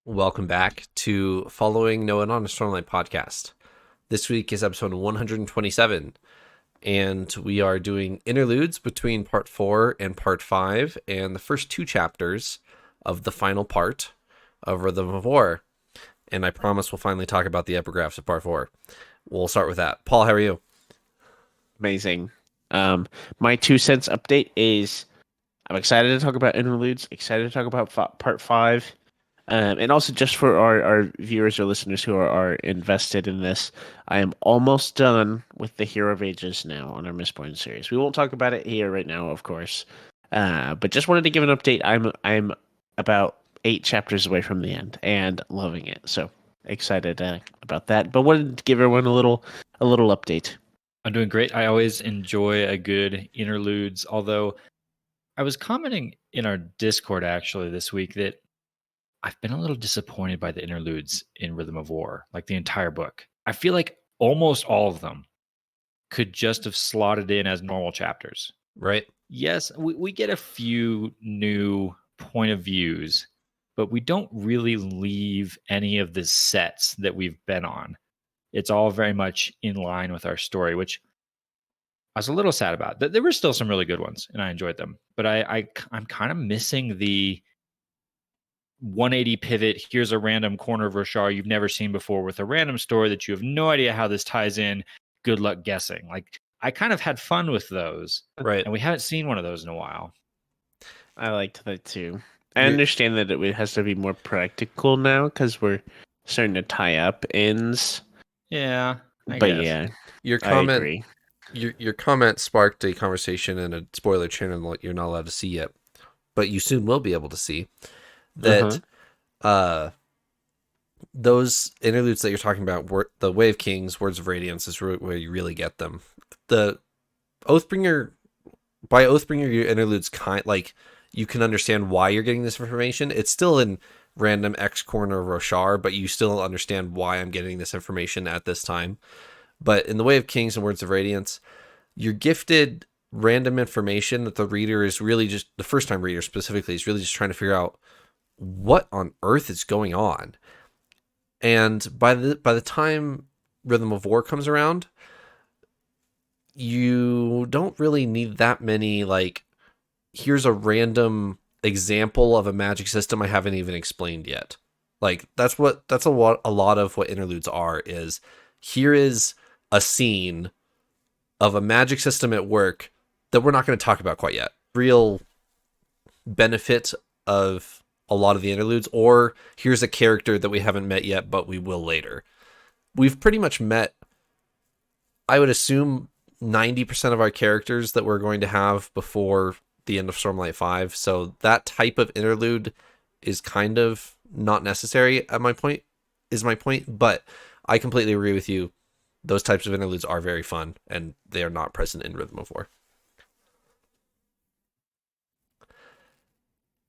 Welcome back to Following Noah on a Stormlight podcast. This week is episode 127, and we are doing interludes between part 4 and part 5, and the first two chapters of the final part of Rhythm of War. And I promise we'll finally talk about the epigraphs of part 4. We'll start with that. Paul, how are you? Amazing. My 2 cents update is I'm excited to talk about interludes, excited to talk about part 5. And also just for our viewers or listeners who are invested in this, I am almost done with the Hero of Ages now on our Mistborn series. We won't talk about it here right now, of course. But just wanted to give an update. I'm about 8 chapters away from the end and loving it. So excited about that. But wanted to give everyone a little update. I'm doing great. I always enjoy a good interludes, although I was commenting in our Discord actually this week that I've been a little disappointed by the interludes in Rhythm of War, like the entire book. I feel like almost all of them could just have slotted in as normal chapters. Right? Yes, we get a few new point of views, but we don't really leave any of the sets that we've been on. It's all very much in line with our story, which I was a little sad about. There were still some really good ones, and I enjoyed them. But I'm kind of missing the 180 pivot. Here's a random corner of Roshar you've never seen before with a random story that you have no idea how this ties in. Good luck guessing. Like, I kind of had fun with those, Right. and we haven't seen one of those in a while. I liked that too. I understand that it has to be more practical now because we're starting to tie up ends. Yeah, I But guess. yeah, Your I comment, agree. your comment sparked a conversation in a spoiler channel that you're not allowed to see yet, but you soon will be able to see that. Those interludes that you're talking about, the Wave Kings, Words of Radiance, is where you really get them. The Oathbringer, by Oathbringer, your interludes you can understand why you're getting this information. It's still in random X corner of Roshar, but you still understand why I'm getting this information at this time. But in the Way of Kings and Words of Radiance, you're gifted random information that the reader is really just, the first time reader specifically, is really just trying to figure out what on earth is going on. And by the time Rhythm of War comes around, you don't really need that many, like, here's a random example of a magic system I haven't even explained yet. Like, that's a lot of what interludes are, is here is a scene of a magic system at work that we're not going to talk about quite yet. Real benefit of a lot of the interludes, or here's a character that we haven't met yet, but we will later. We've pretty much met, I would assume, 90% of our characters that we're going to have before the end of Stormlight 5. So that type of interlude is kind of not necessary at my point, but I completely agree with you. Those types of interludes are very fun, and they are not present in Rhythm of War.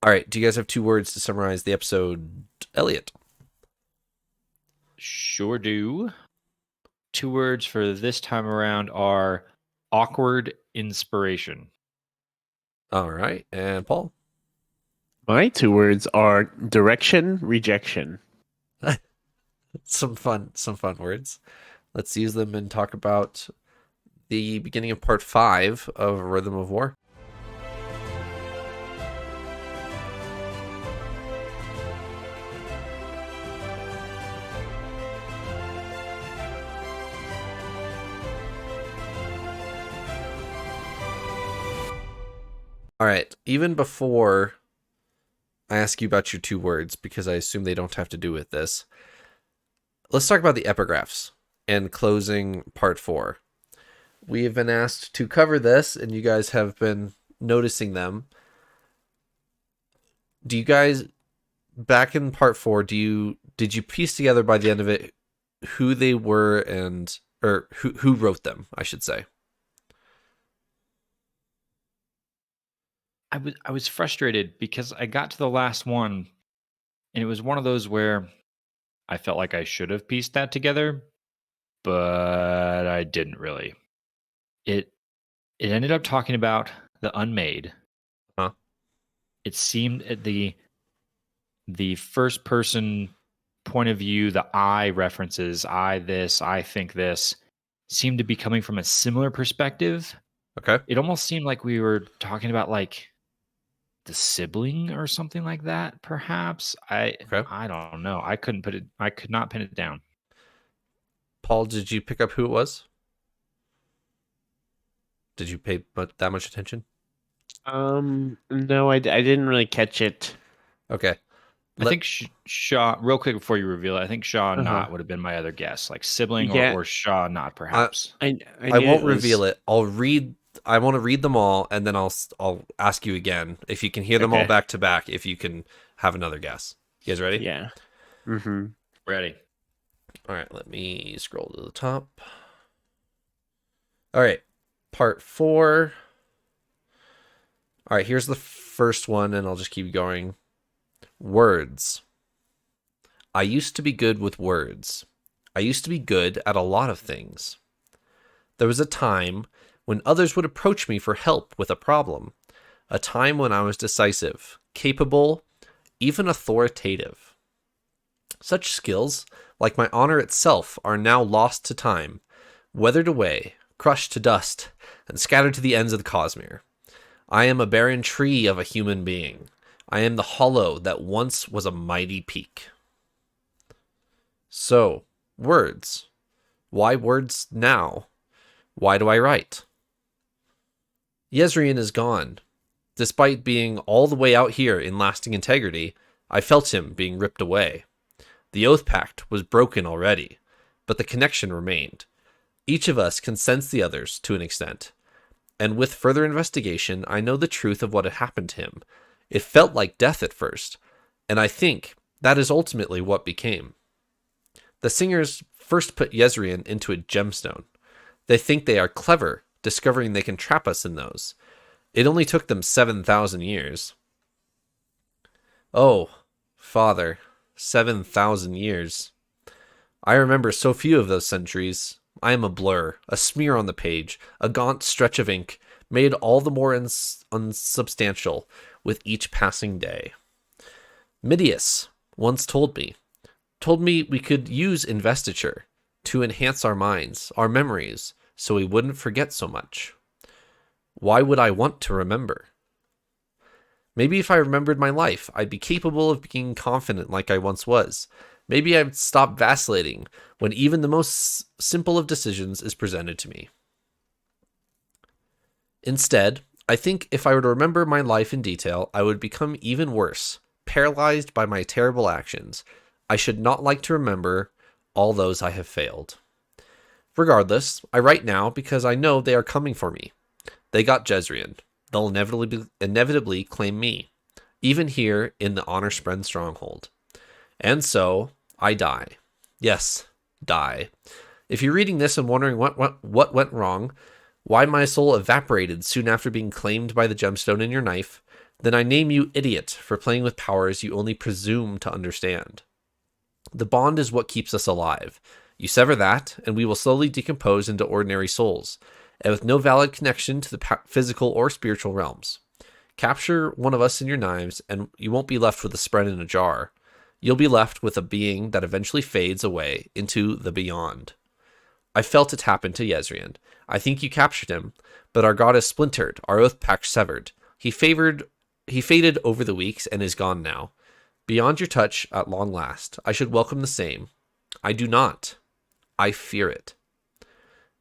All right, do you guys have 2 words to summarize the episode, Eliot? Sure do. 2 words for this time around are awkward inspiration. All right, and Paul? My 2 words are direction, rejection. Some fun words. Let's use them and talk about the beginning of part 5 of Rhythm of War. All right, even before I ask you about your 2 words, because I assume they don't have to do with this, let's talk about the epigraphs and closing part 4. We have been asked to cover this, and you guys have been noticing them. Do you guys, back in part 4, did you piece together by the end of it who they were or who wrote them, I should say? I was frustrated because I got to the last one, and it was one of those where I felt like I should have pieced that together, but I didn't really. It ended up talking about the Unmade. Huh? It seemed the first person point of view, the I references, I this, I think this, seemed to be coming from a similar perspective. Okay. It almost seemed like we were talking about like the sibling or something like that, perhaps. Okay. I don't know. I could not pin it down. Paul, did you pick up who it was? Did you pay that much attention? No, I didn't really catch it. Okay. I think Shaw, real quick before you reveal it, I think Shaw Uh-huh. Not would have been my other guess, like sibling Yeah. or Shaw Not, perhaps. I I knew won't it was... reveal it. I'll read. I want to read them all, and then I'll ask you again if you can hear them all Okay. back to back. If you can have another guess. You guys ready? Yeah. Mm-hmm. Ready. All right. Let me scroll to the top. All right. Part 4. All right. Here's the first one, and I'll just keep going. Words. I used to be good with words. I used to be good at a lot of things. There was a time when others would approach me for help with a problem. A time when I was decisive, capable, even authoritative. Such skills, like my honor itself, are now lost to time, weathered away, crushed to dust, and scattered to the ends of the cosmere. I am a barren tree of a human being. I am the hollow that once was a mighty peak. So, words. Why words now? Why do I write? Yezrian is gone. Despite being all the way out here in lasting integrity, I felt him being ripped away. The oath pact was broken already, but the connection remained. Each of us can sense the others to an extent. And with further investigation, I know the truth of what had happened to him. It felt like death at first, and I think that is ultimately what became. The singers first put Yezrian into a gemstone. They think they are clever, discovering they can trap us in those. It only took them 7,000 years. Oh, Father, 7,000 years. I remember so few of those centuries. I am a blur, a smear on the page, a gaunt stretch of ink, made all the more unsubstantial with each passing day. Midius once told me we could use investiture to enhance our minds, our memories, so we wouldn't forget so much. Why would I want to remember? Maybe if I remembered my life, I'd be capable of being confident like I once was. Maybe I'd stop vacillating when even the most simple of decisions is presented to me. Instead, I think if I were to remember my life in detail, I would become even worse, paralyzed by my terrible actions. I should not like to remember all those I have failed. Regardless, I write now because I know they are coming for me. They got Jezrien. They'll inevitably claim me, even here in the Honor Spren stronghold. And so, I die. Yes, die. If you're reading this and wondering what went wrong, why my soul evaporated soon after being claimed by the gemstone in your knife, then I name you idiot for playing with powers you only presume to understand. The bond is what keeps us alive. You sever that, and we will slowly decompose into ordinary souls, and with no valid connection to the physical or spiritual realms. Capture one of us in your knives, and you won't be left with a spread in a jar. You'll be left with a being that eventually fades away into the beyond. I felt it happen to Yezrian. I think you captured him, but our god is splintered, our oath pact severed. He faded over the weeks and is gone now. Beyond your touch, at long last, I should welcome the same. I do not. I fear it.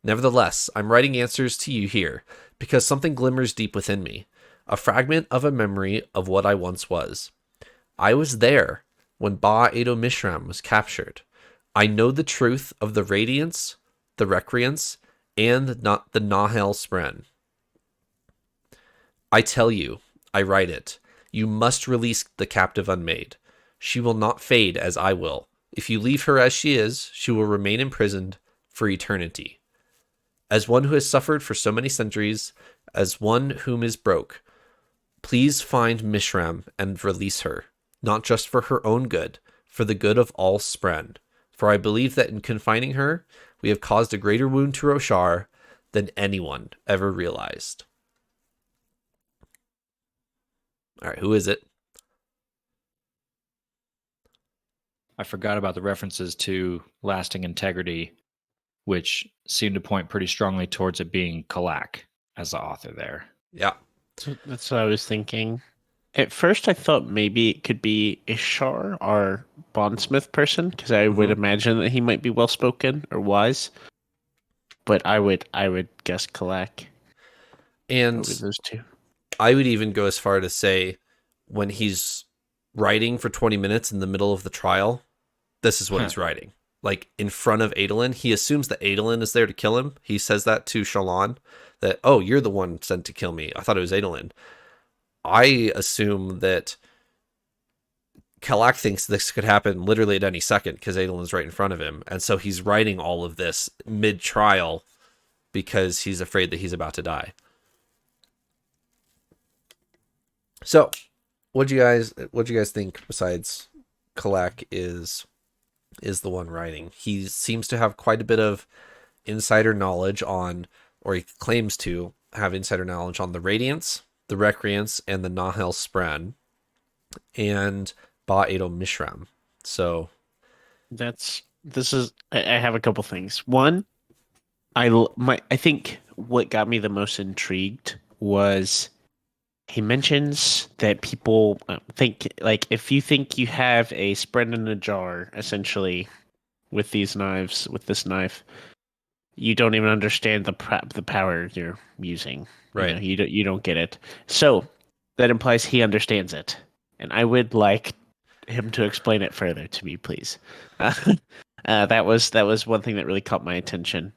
Nevertheless, I'm writing answers to you here, because something glimmers deep within me, a fragment of a memory of what I once was. I was there when Ba Edo Mishram was captured. I know the truth of the Radiance, the Recreance, and not the Nahel Spren. I tell you, I write it. You must release the captive unmade. She will not fade as I will. If you leave her as she is, she will remain imprisoned for eternity. As one who has suffered for so many centuries, as one whom is broke, please find Mishram and release her, not just for her own good, for the good of all Spren. For I believe that in confining her, we have caused a greater wound to Roshar than anyone ever realized. All right, who is it? I forgot about the references to lasting integrity, which seem to point pretty strongly towards it being Kalak as the author there. Yeah. So that's what I was thinking. At first, I thought maybe it could be Ishar, our bondsmith person, because I would imagine that he might be well spoken or wise. But I would guess Kalak And over those two. I would even go as far to say when he's writing for 20 minutes in the middle of the trial, this is what he's writing. Like in front of Adolin, he assumes that Adolin is there to kill him. He says that to Shallan, that, oh, you're the one sent to kill me. I thought it was Adolin. I assume that Kalak thinks this could happen literally at any second because Adolin's right in front of him. And so he's writing all of this mid-trial because he's afraid that he's about to die. So, what do you guys think besides Kalak is the one writing? He seems to have quite a bit of insider knowledge on, or he claims to have insider knowledge on the Radiance, the Recreants, and the Nahel Spren, and Ba Edo Mishram. So I have a couple things. One, I think what got me the most intrigued was he mentions that people think, like, if you think you have a spread in a jar, essentially, with this knife, you don't even understand the power you're using. Right. You don't get it. So that implies he understands it, and I would like him to explain it further to me, please. That was one thing that really caught my attention.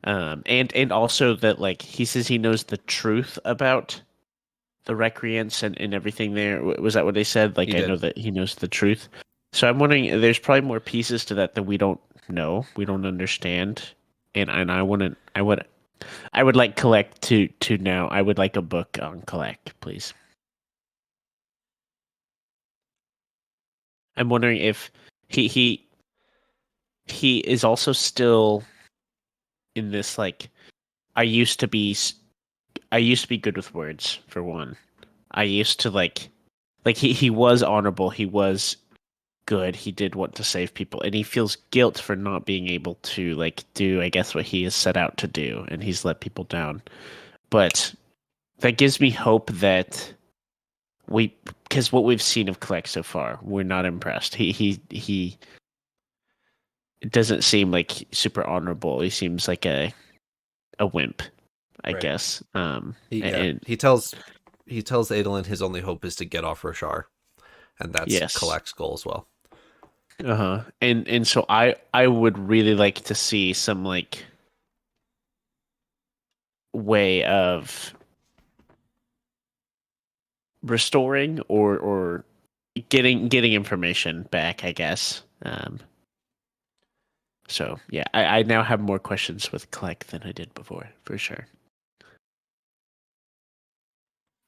And also that, like, he says he knows the truth about the recreants and everything there. Was that what they said? Like, I know that he knows the truth. So I'm wondering, there's probably more pieces to that we don't know, we don't understand. And I would like Collect to know. I would like a book on Collect, please. I'm wondering if he is also still in this, like, I used to be good with words, for one. I used to like he was honorable, he was good, he did want to save people, and he feels guilt for not being able to, like, do, I guess, what he is set out to do, and he's let people down. But that gives me hope that because what we've seen of Kleck so far, we're not impressed. He it doesn't seem like super honorable. He seems like a wimp, I guess. He tells Adolin his only hope is to get off Roshar, and that's Kalak's goal as well. And so I would really like to see some, like, way of restoring or getting information back, I guess. So yeah, I now have more questions with Kleck than I did before, for sure.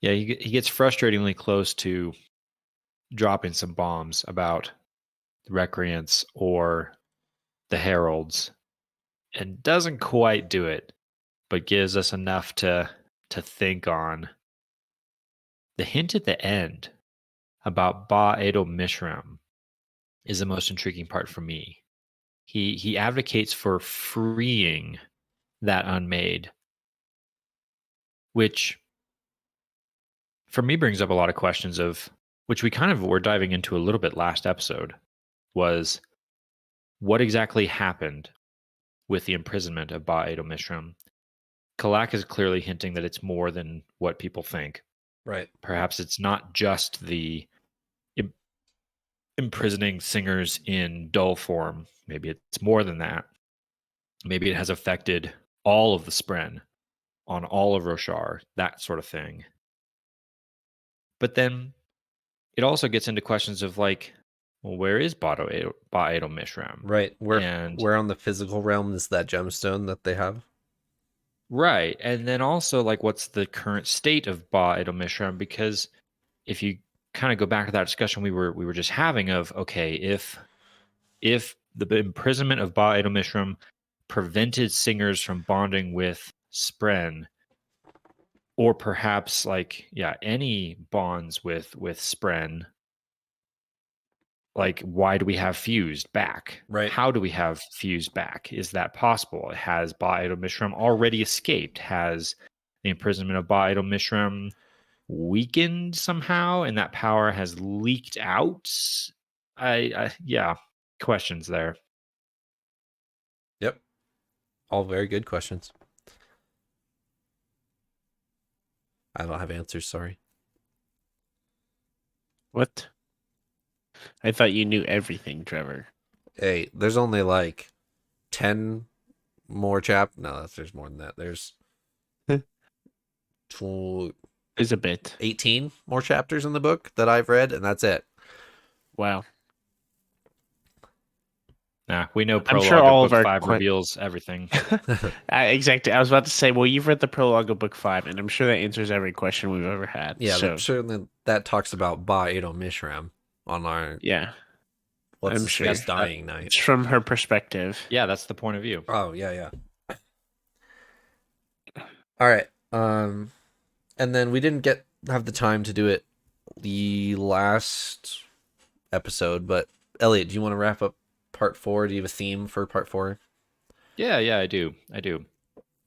Yeah, he gets frustratingly close to dropping some bombs about the Recreants or the Heralds, and doesn't quite do it, but gives us enough to think on. The hint at the end about Ba Edo Mishram is the most intriguing part for me. He advocates for freeing that unmade, which for me brings up a lot of questions of, which we kind of were diving into a little bit last episode, was what exactly happened with the imprisonment of Ba Edo Mishram. Kalak is clearly hinting that it's more than what people think. Right. Perhaps it's not just the imprisoning singers in dull form. Maybe it's more than that. Maybe it has affected all of the Spren on all of Roshar, that sort of thing. But then it also gets into questions of, like, well, where is Ba Edo Mishram? Right. Where on the physical realm is that gemstone that they have? Right. And then also, like, what's the current state of Ba Edo Mishram? Because if you kind of go back to that discussion we were just having of, okay, if the imprisonment of Ba Edo Mishram prevented singers from bonding with Spren, or perhaps, like, any bonds with Spren, like, why do we have fused back? Right. How do we have fused back? Is that possible? Has Ba-Idol Mishram already escaped? Has the imprisonment of Ba-Idol Mishram weakened somehow, and that power has leaked out? Yeah, questions there. Yep. All very good questions. I don't have answers, sorry. What? I thought you knew everything, Trevor. Hey, there's only like 10 more No, there's more than that. There's There's a bit. 18 more chapters in the book that I've read, and that's it. Wow. Nah, we know I'm prologue sure all of of book our 5 reveals everything. Exactly. I was about to say, well, you've read the prologue of book 5, and I'm sure that answers every question we've ever had. Yeah, so, but certainly that talks about Ba-Idol Mishram on our yeah, what's I'm his sure. face dying night. It's from her perspective. Yeah, that's the point of view. Oh, yeah. All right. And then we didn't have the time to do it the last episode, but Elliot, do you want to wrap up part 4? Do you have a theme for part 4? Yeah, I do.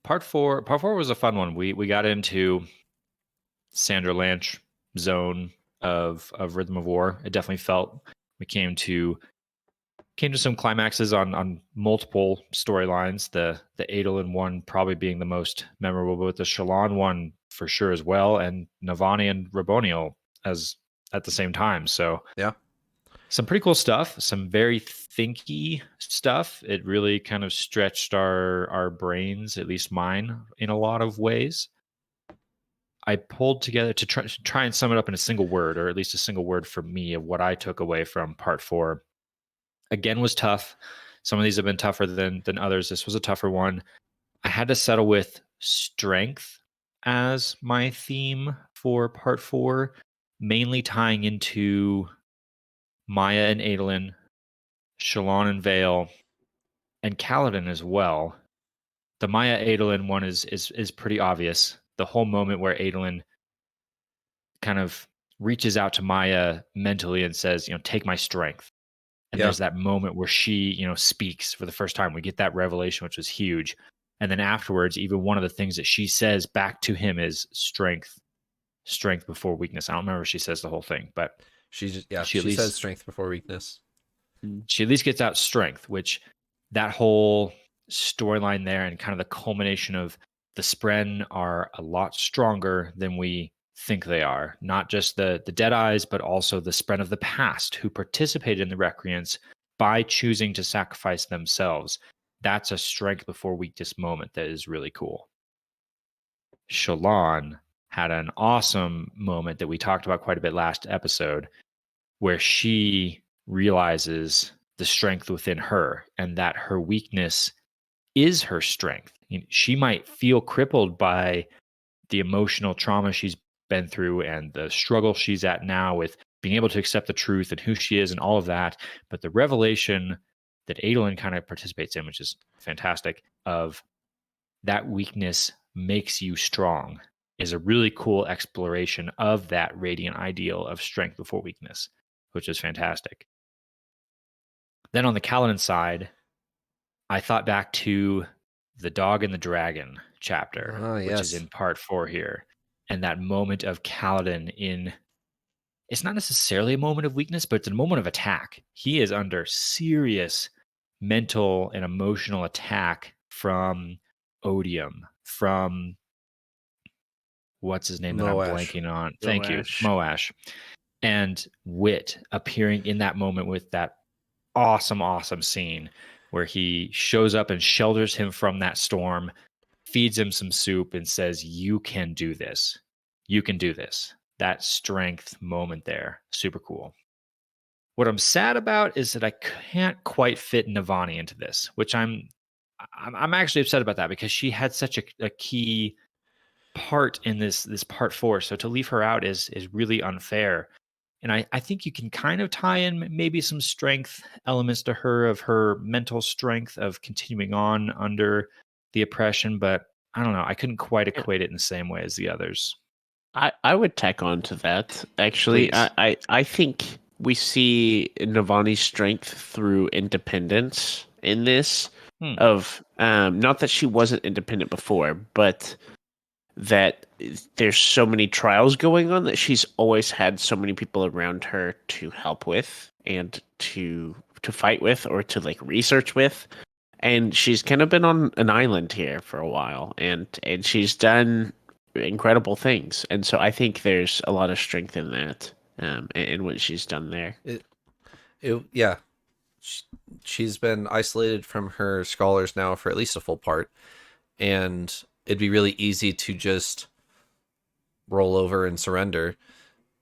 Part 4 was a fun one. We got into Sandra Lanch zone of Rhythm of War. It definitely felt we came to some climaxes on multiple storylines. The Adolin one probably being the most memorable, but the Shallan one for sure as well, and Navani and Raboniel as at the same time. So Yeah. some pretty cool stuff, some very thinky stuff. It really kind of stretched our brains, at least mine, in a lot of ways. I pulled together to try and sum it up in a single word, or at least a single word for me, of what I took away from part 4. Again, was tough. Some of these have been tougher than others. This was a tougher one. I had to settle with strength as my theme for part 4, mainly tying into Maya and Adolin, Shallan and Vale, and Kaladin as well. The Maya Adolin one is pretty obvious. The whole moment where Adolin kind of reaches out to Maya mentally and says, take my strength. And there's that moment where she, speaks for the first time. We get that revelation, which was huge. And then afterwards, even one of the things that she says back to him is strength before weakness. I don't remember if she says the whole thing, but she least says strength before weakness. She at least gets out strength, which that whole storyline there and kind of the culmination of the Spren are a lot stronger than we think they are. Not just the Deadeyes, but also the Spren of the past who participated in the Recreants by choosing to sacrifice themselves. That's a strength before weakness moment that is really cool. Shallan had an awesome moment that we talked about quite a bit last episode, where she realizes the strength within her and that her weakness is her strength. She might feel crippled by the emotional trauma she's been through and the struggle she's at now with being able to accept the truth and who she is and all of that. But the revelation that Adolin kind of participates in, which is fantastic, of that weakness makes you strong, is a really cool exploration of that radiant ideal of strength before weakness, which is fantastic. Then on the Kaladin side, I thought back to the Dog and the Dragon chapter, which is in part 4 here. And that moment of Kaladin it's not necessarily a moment of weakness, but it's a moment of attack. He is under serious mental and emotional attack from Odium, from what's his name that I'm blanking on? Thank you, Moash. And Wit appearing in that moment with that awesome scene where he shows up and shelters him from that storm, feeds him some soup, and says, "You can do this. You can do this." That strength moment there, super cool. What I'm sad about is that I can't quite fit Navani into this, which I'm actually upset about that, because she had such a key part in this part 4. So to leave her out is really unfair. And I think you can kind of tie in maybe some strength elements to her, of her mental strength of continuing on under the oppression, but I don't know. I couldn't quite equate it in the same way as the others. I would tack on to that, actually. I think we see Navani's strength through independence in this. Of not that she wasn't independent before, but that there's so many trials going on that she's always had so many people around her to help with and to fight with or to like research with. And she's kind of been on an island here for a while, and she's done incredible things. And so I think there's a lot of strength in that, in what she's done there. Yeah, she's been isolated from her scholars now for at least a full part, and it'd be really easy to just roll over and surrender,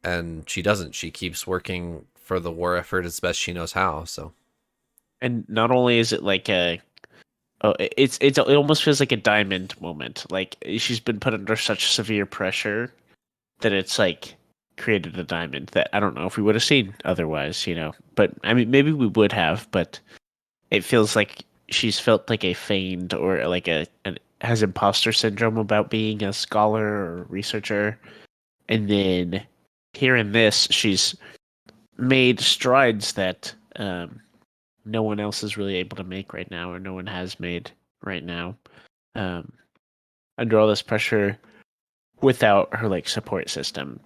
and she doesn't. She keeps working for the war effort as best she knows how. So, and not only is it like it almost feels like a diamond moment. Like she's been put under such severe pressure that it's like created a diamond that I don't know if we would have seen otherwise, But I mean, maybe we would have, but it feels like she's felt like a feigned or like has imposter syndrome about being a scholar or researcher. And then here in this, she's made strides that no one else is really able to make right now, or no one has made right now, under all this pressure without her like support system.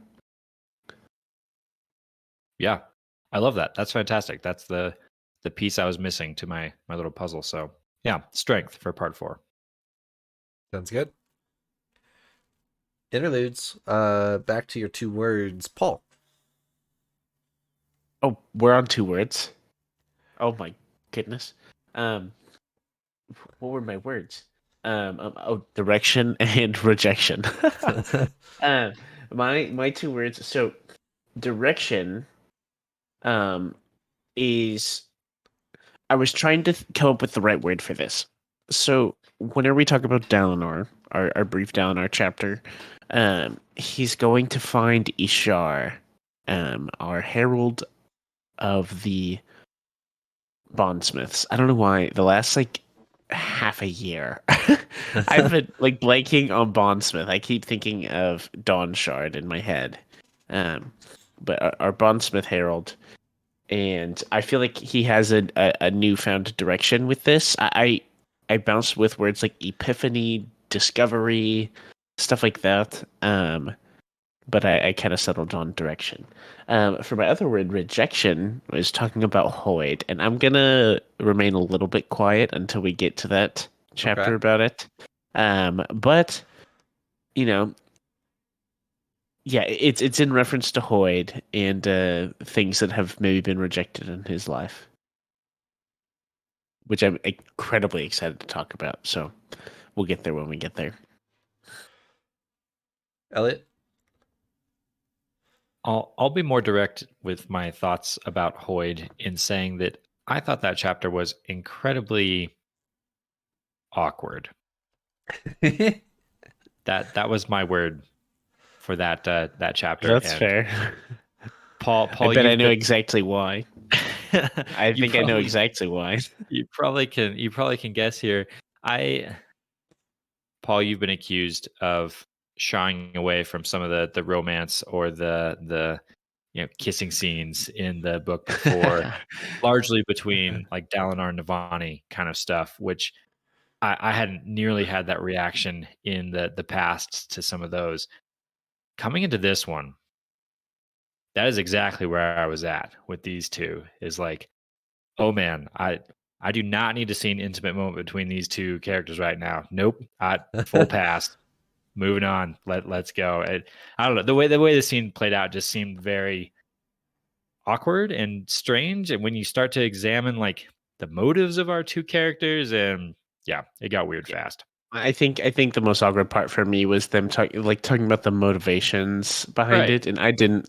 Yeah, I love that. That's fantastic. That's the piece I was missing to my little puzzle. So yeah, strength for part 4. sounds good. Interludes. Back to your 2 words, Paul. Oh, we're on 2 words. Oh my goodness. What were my words? Direction and rejection. My 2 words. So, direction, is. I was trying to come up with the right word for this. So, whenever we talk about Dalinar, our brief Dalinar chapter, he's going to find Ishar, our herald of the bondsmiths. I don't know why the last like half a year I've been like blanking on bondsmith. I keep thinking of Dawn Shard in my head. But our bondsmith herald, and I feel like he has a newfound direction with this. I bounced with words like epiphany, discovery, stuff like that. But I kind of settled on direction. For my other word, rejection, I was talking about Hoyd, and I'm gonna remain a little bit quiet until we get to that chapter about it. But yeah, it's in reference to Hoyd and things that have maybe been rejected in his life, which I'm incredibly excited to talk about. So we'll get there when we get there. Elliot? I'll be more direct with my thoughts about Hoyd in saying that I thought that chapter was incredibly awkward. That was my word for that chapter. That's fair. Paul, I bet I know exactly why. I think I know exactly why. You probably can guess here. Paul, you've been accused of shying away from some of the romance or the kissing scenes in the book before, largely between like Dalinar and Navani kind of stuff, which I hadn't nearly had that reaction in the past to some of those. Coming into this one, that is exactly where I was at with these two. Is like, oh man, I do not need to see an intimate moment between these two characters right now. Nope, full pass. Moving on. Let's go. I don't know, the way the scene played out just seemed very awkward and strange. And when you start to examine like the motives of our two characters, and yeah, it got weird fast. I think the most awkward part for me was them talking about the motivations behind it, and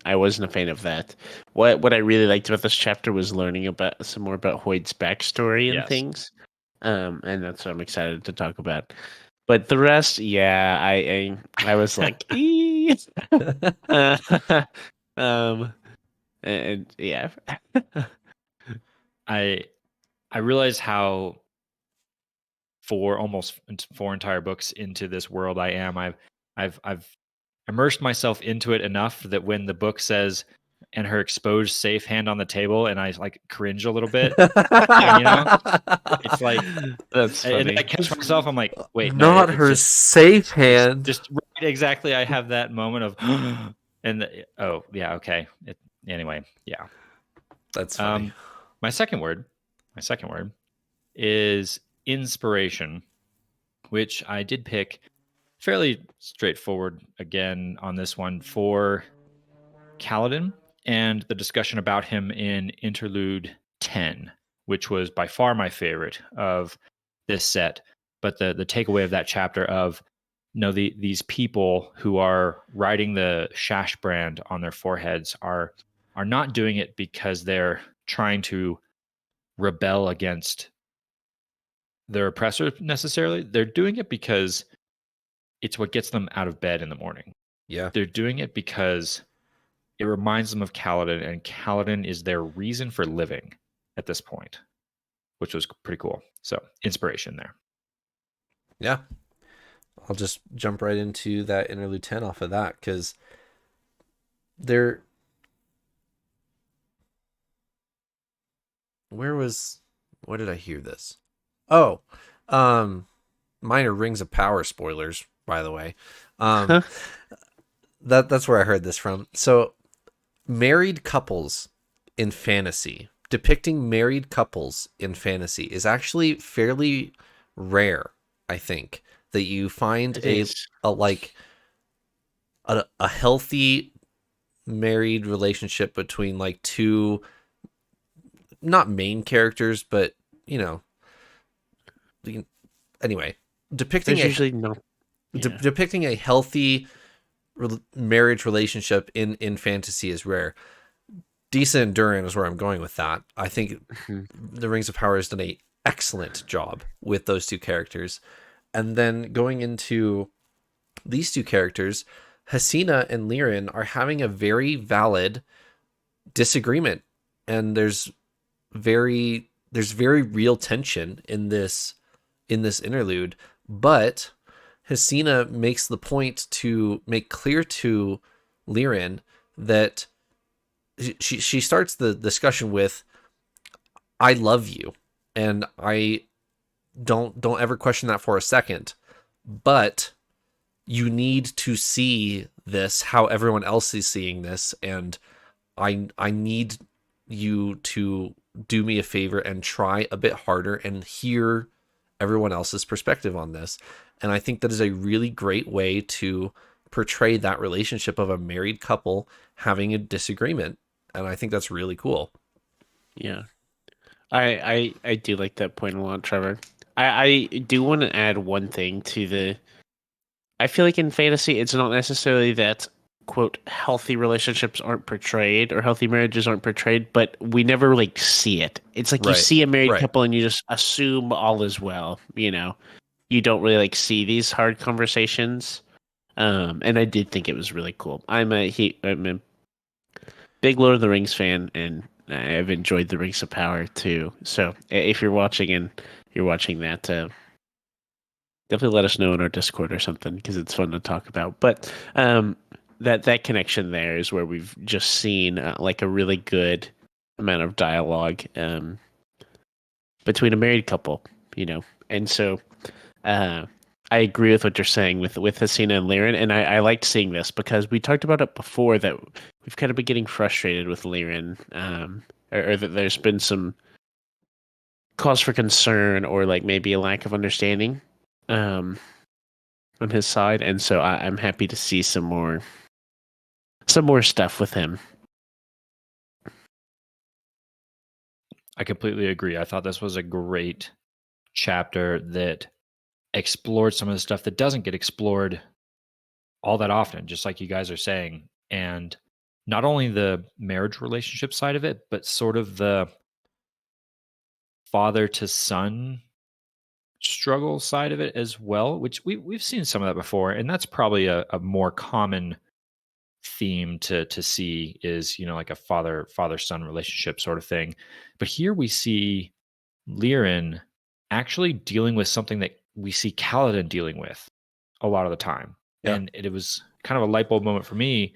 I wasn't a fan of that. What I really liked about this chapter was learning about some more about Hoyd's backstory and things, and that's what I'm excited to talk about. But the rest, yeah, I was like, and yeah, I realized how almost 4 entire books into this world I've immersed myself into it enough that when the book says and her exposed safe hand on the table, and I like cringe a little bit. It's like That's and funny. I catch myself. I'm like, wait, no, Not it's her just safe hand. just right, exactly. I have that moment of oh yeah, okay. Anyway, yeah. That's funny. My second word is inspiration, which I did pick fairly straightforward again on this one for Kaladin and the discussion about him in Interlude 10, which was by far my favorite of this set. But the takeaway of that chapter of these people who are writing the Shash brand on their foreheads are not doing it because they're trying to rebel against their oppressor necessarily. They're doing it because it's what gets them out of bed in the morning. Yeah. They're doing it because it reminds them of Kaladin, and Kaladin is their reason for living at this point, which was pretty cool. So inspiration there. Yeah. I'll just jump right into that Interlude 10 off of that, because where did I hear this? Oh, minor Rings of Power spoilers, by the way. That's where I heard this from. So married couples in fantasy, depicting married couples in fantasy is actually fairly rare, I think, that you find a healthy married relationship between like two, not main characters, but anyway, depicting depicting a healthy marriage relationship in fantasy is rare. Decent enduring is where I'm going with that. I think the Rings of Power has done an excellent job with those two characters. And then going into these two characters, Hasina and Lirin are having a very valid disagreement, and there's very real tension in this interlude. But Hasina makes the point to make clear to Lirin that she starts the discussion with, "I love you, and I don't ever question that for a second, but you need to see this how everyone else is seeing this, and I need you to do me a favor and try a bit harder and hear everyone else's perspective on this." And I think that is a really great way to portray that relationship of a married couple having a disagreement. And I think that's really cool. Yeah. I do like that point a lot, Trevor. I do want to add one thing to I feel like in fantasy, it's not necessarily that, quote, healthy relationships aren't portrayed or healthy marriages aren't portrayed, but we never like see it. It's like you see a married couple and you just assume all is well, You don't really like see these hard conversations. And I did think it was really cool. I'm a big Lord of the Rings fan, and I've enjoyed the Rings of Power too. So if you're watching that, definitely let us know in our Discord or something, because it's fun to talk about. But that connection there is where we've just seen like a really good amount of dialogue between a married couple, and so I agree with what you're saying with Hasina and Lirin, and I liked seeing this because we talked about it before that we've kind of been getting frustrated with Lirin, or that there's been some cause for concern or like maybe a lack of understanding on his side, and so I'm happy to see some more stuff with him. I completely agree. I thought this was a great chapter that explored some of the stuff that doesn't get explored all that often, just like you guys are saying. And not only the marriage relationship side of it, but sort of the father to son struggle side of it as well, which we've seen some of that before. And that's probably a more common theme to see is, like a father son relationship sort of thing. But here we see Lirin actually dealing with something that we see Kaladin dealing with a lot of the time. Yeah. And it was kind of a light bulb moment for me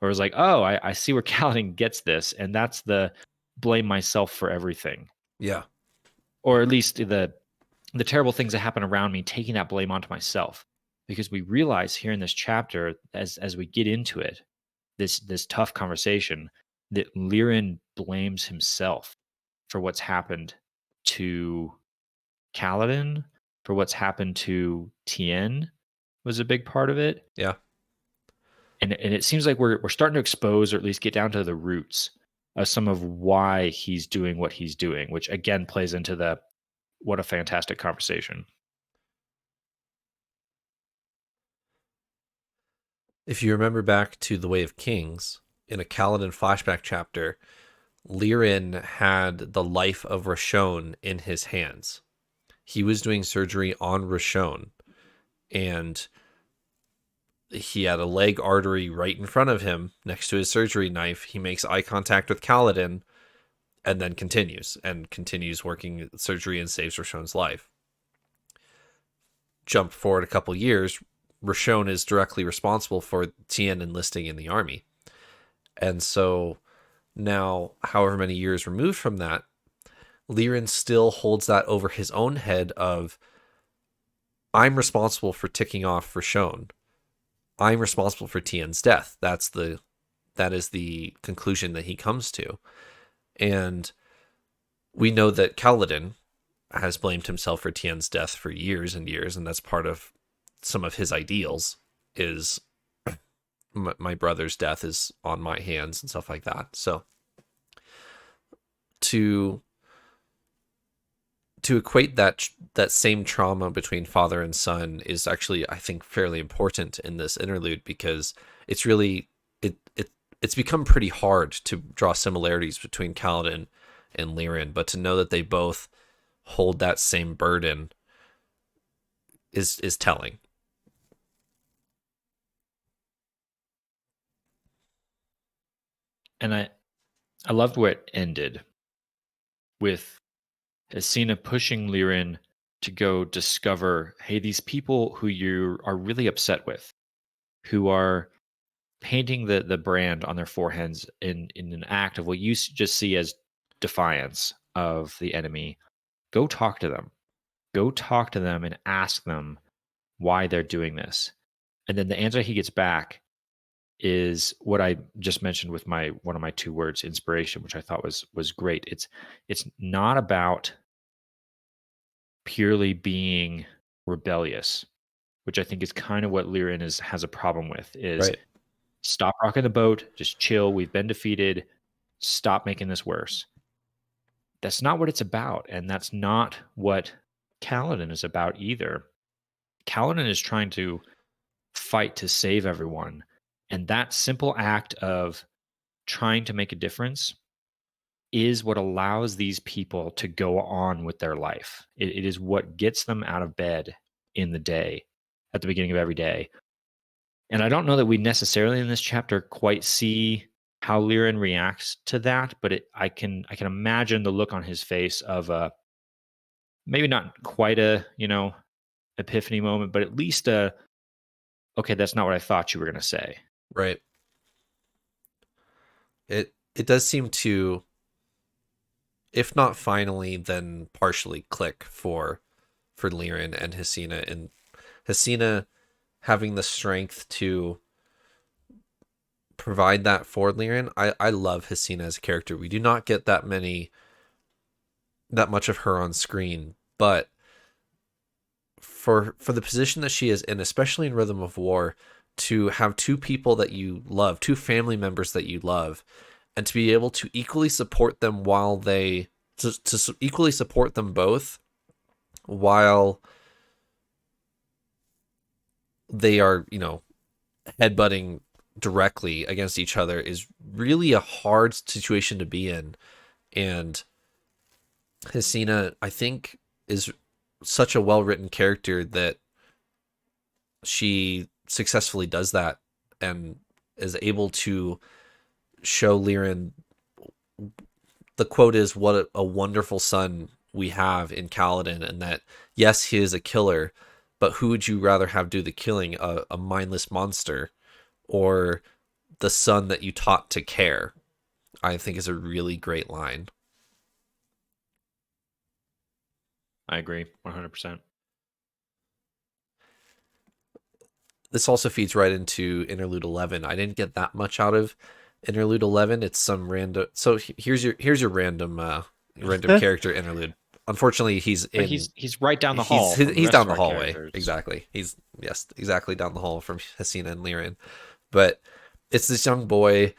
Where it was like, oh, I see where Kaladin gets this, and that's the blame myself for everything. Yeah. Or at least the terrible things that happen around me, taking that blame onto myself. Because we realize here in this chapter, as we get into it, this tough conversation, that Lirin blames himself for what's happened to Kaladin, for what's happened to Tien was a big part of it. Yeah. And it seems like we're starting to expose, or at least get down to the roots of some of why he's doing what he's doing, which again plays into the what a fantastic conversation. If you remember back to The Way of Kings, in a Kaladin flashback chapter, Lirin had the life of Rashon in his hands. He was doing surgery on Rashon, and he had a leg artery right in front of him next to his surgery knife. He makes eye contact with Kaladin and then continues working surgery and saves Rashon's life. Jump forward a couple years, Rashon is directly responsible for Tien enlisting in the army. And so now, however many years removed from that, Lirin still holds that over his own head of, I'm responsible for ticking off Rashon. I'm responsible for Tien's death. That is the conclusion that he comes to. And we know that Kaladin has blamed himself for Tien's death for years and years, and that's part of some of his ideals, is my brother's death is on my hands and stuff like that. So to equate that same trauma between father and son is actually, I think, fairly important in this interlude, because it's really it's become pretty hard to draw similarities between Kaladin and Lirin, but to know that they both hold that same burden is telling. And I loved where it ended with Hesina pushing Lirin to go discover, hey, these people who you are really upset with, who are painting the brand on their foreheads in an act of what you just see as defiance of the enemy, go talk to them. Go talk to them and ask them why they're doing this. And then the answer he gets back is what I just mentioned with one of my 2 words, inspiration, which I thought was great. It's not about purely being rebellious, which I think is kind of what Lirin has a problem with, is Right. Stop rocking the boat, just chill, we've been defeated, stop making this worse. That's not what it's about, and that's not what Kaladin is about either. Kaladin is trying to fight to save everyone, and that simple act of trying to make a difference is what allows these people to go on with their life. It is what gets them out of bed in the day, at the beginning of every day. And I don't know that we necessarily in this chapter quite see how Lirin reacts to that, but I can imagine the look on his face of maybe not quite a epiphany moment, but at least okay, that's not what I thought you were going to say. Right. It does seem to, if not finally, then partially click for Lirin and Hesina, and Hesina having the strength to provide that for Lirin. I love Hesina as a character. We do not get that much of her on screen, but for the position that she is in, especially in Rhythm of War, to have 2 people that you love, 2 family members that you love, and to be able to equally support them to equally support them both while they are, headbutting directly against each other, is really a hard situation to be in. And Hesina, I think, is such a well-written character that she successfully does that and is able to show Lirin, the quote is, what a wonderful son we have in Kaladin, and that, yes, he is a killer, but who would you rather have do the killing? A mindless monster, or the son that you taught to care, I think is a really great line. I agree 100%. This also feeds right into Interlude 11. I didn't get that much out of Interlude 11. It's some random. So here's your random character interlude. Unfortunately, he's in. He's right down the hall. He's down the hallway. Exactly. He's exactly down the hall from Hasina and Liren. But it's this young boy,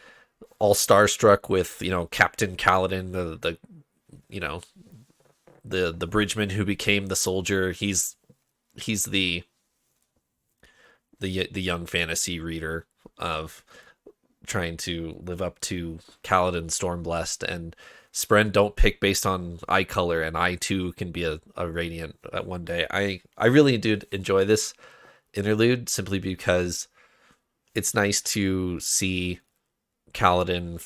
all starstruck with Captain Kaladin, the the bridgeman who became the soldier. He's the young fantasy reader of trying to live up to Kaladin Stormblessed, and Spren don't pick based on eye color, and I too can be a radiant at one day. I really did enjoy this interlude simply because it's nice to see Kaladin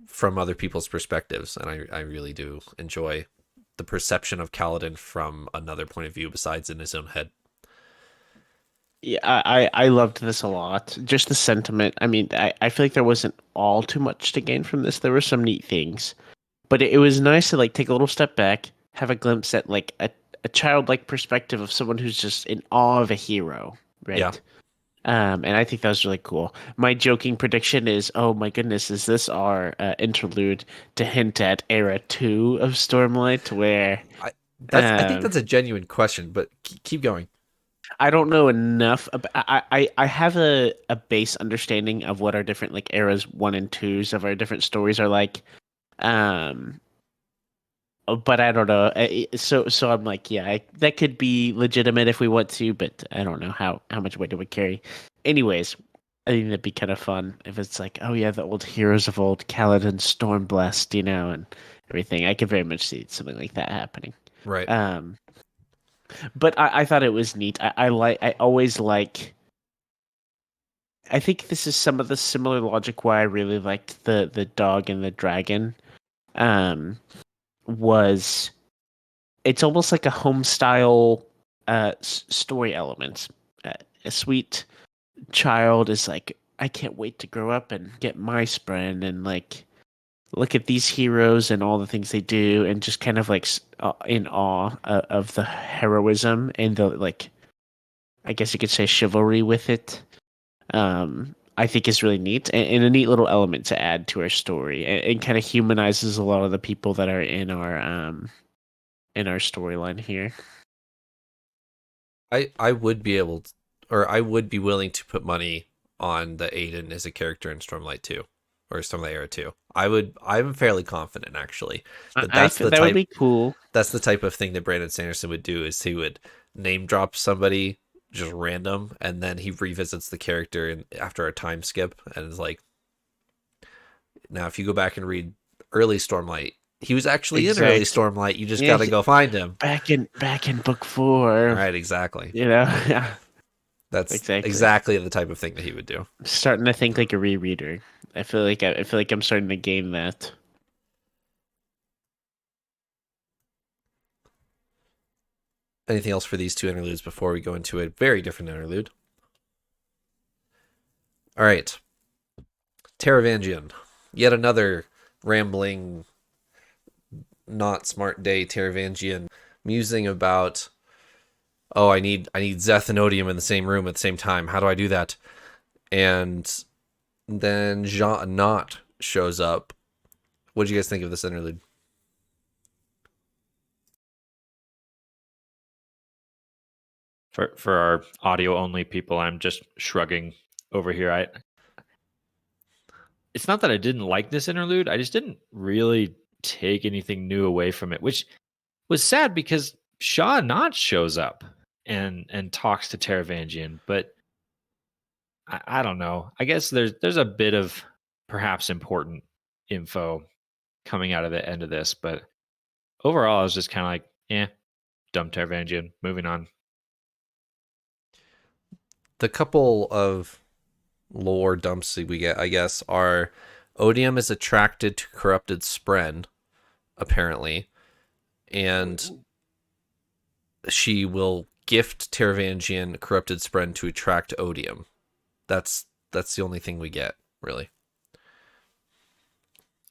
from other people's perspectives, and I really do enjoy the perception of Kaladin from another point of view besides in his own head. Yeah, I loved this a lot. Just the sentiment. I mean, I feel like there wasn't all too much to gain from this. There were some neat things, but it was nice to like take a little step back, have a glimpse at like a childlike perspective of someone who's just in awe of a hero, right? Yeah. And I think that was really cool. My joking prediction is, oh my goodness, is this our interlude to hint at Era 2 of Stormlight, where I think that's a genuine question, but keep going. I don't know enough. I have a base understanding of what our different like eras 1 and 2s of our different stories are like, but I don't know. So I'm like, yeah, that could be legitimate if we want to, but I don't know how much weight it would carry. Anyways, I think that'd be kind of fun if it's like, oh yeah, the old heroes of old, Kaladin Stormblessed, and everything. I could very much see something like that happening. Right. But I thought it was neat. I always like. I think this is some of the similar logic why I really liked the dog and the dragon. Was it's almost like a home style story element. A sweet child is like, I can't wait to grow up and get my Spren and like look at these heroes and all the things they do, and just kind of like in awe of the heroism and the like. I guess you could say chivalry with it. I think is really neat and a neat little element to add to our story, and kind of humanizes a lot of the people that are in our storyline here. I would be able to, or I would be willing to put money on the Aiden as a character in Stormlight 2 or Stormlight Era 2. I'm fairly confident actually that would be cool. That's the type of thing that Brandon Sanderson would do, is he would name drop somebody just random, and then he revisits the character after a time skip, and is like, now if you go back and read early Stormlight, he was actually in early Stormlight. You just got to go find him back in book 4. Right, exactly. Yeah. That's exactly the type of thing that he would do. I'm starting to think like a rereader. I feel like I'm starting to gain that. Anything else for these two interludes before we go into a very different interlude? All right. Taravangian. Yet another rambling, not smart day. Taravangian musing about, oh, I need Zeth and Odium in the same room at the same time. How do I do that? And then Jean Not shows up. What did you guys think of this interlude? For our audio only people, I'm just shrugging over here. It's not that I didn't like this interlude. I just didn't really take anything new away from it, which was sad because Shaw Not shows up and talks to Taravangian, but I don't know. I guess there's a bit of perhaps important info coming out of the end of this, but overall I was just kind of like, dumb Taravangian, moving on. The couple of lore dumps we get, I guess, are Odium is attracted to corrupted Spren, apparently, and she will gift Taravangian corrupted Spren to attract Odium. That's the only thing we get, really.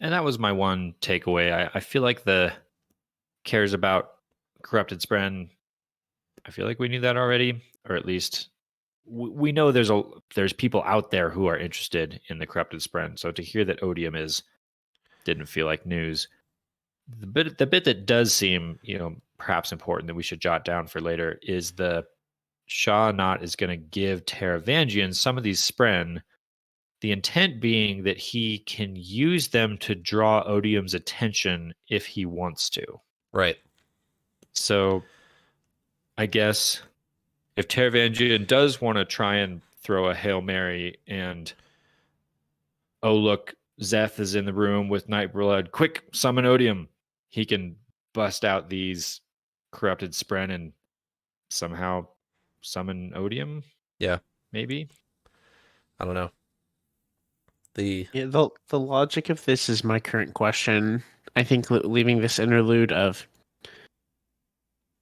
And that was my one takeaway. I feel like the cares about corrupted Spren. I feel like we knew that already, or at least we know there's people out there who are interested in the corrupted Spren. So to hear that Odium didn't feel like news. The bit that does seem, perhaps important that we should jot down for later is the Shah Not is going to give Taravangian some of these Spren, the intent being that he can use them to draw Odium's attention if he wants to. Right. So I guess if Taravangian does want to try and throw a Hail Mary and, oh, look, Zeth is in the room with Nightblood, quick, summon Odium, he can bust out these corrupted Spren and somehow summon Odium. Yeah. Maybe. I don't know. The logic of this is my current question. I think leaving this interlude of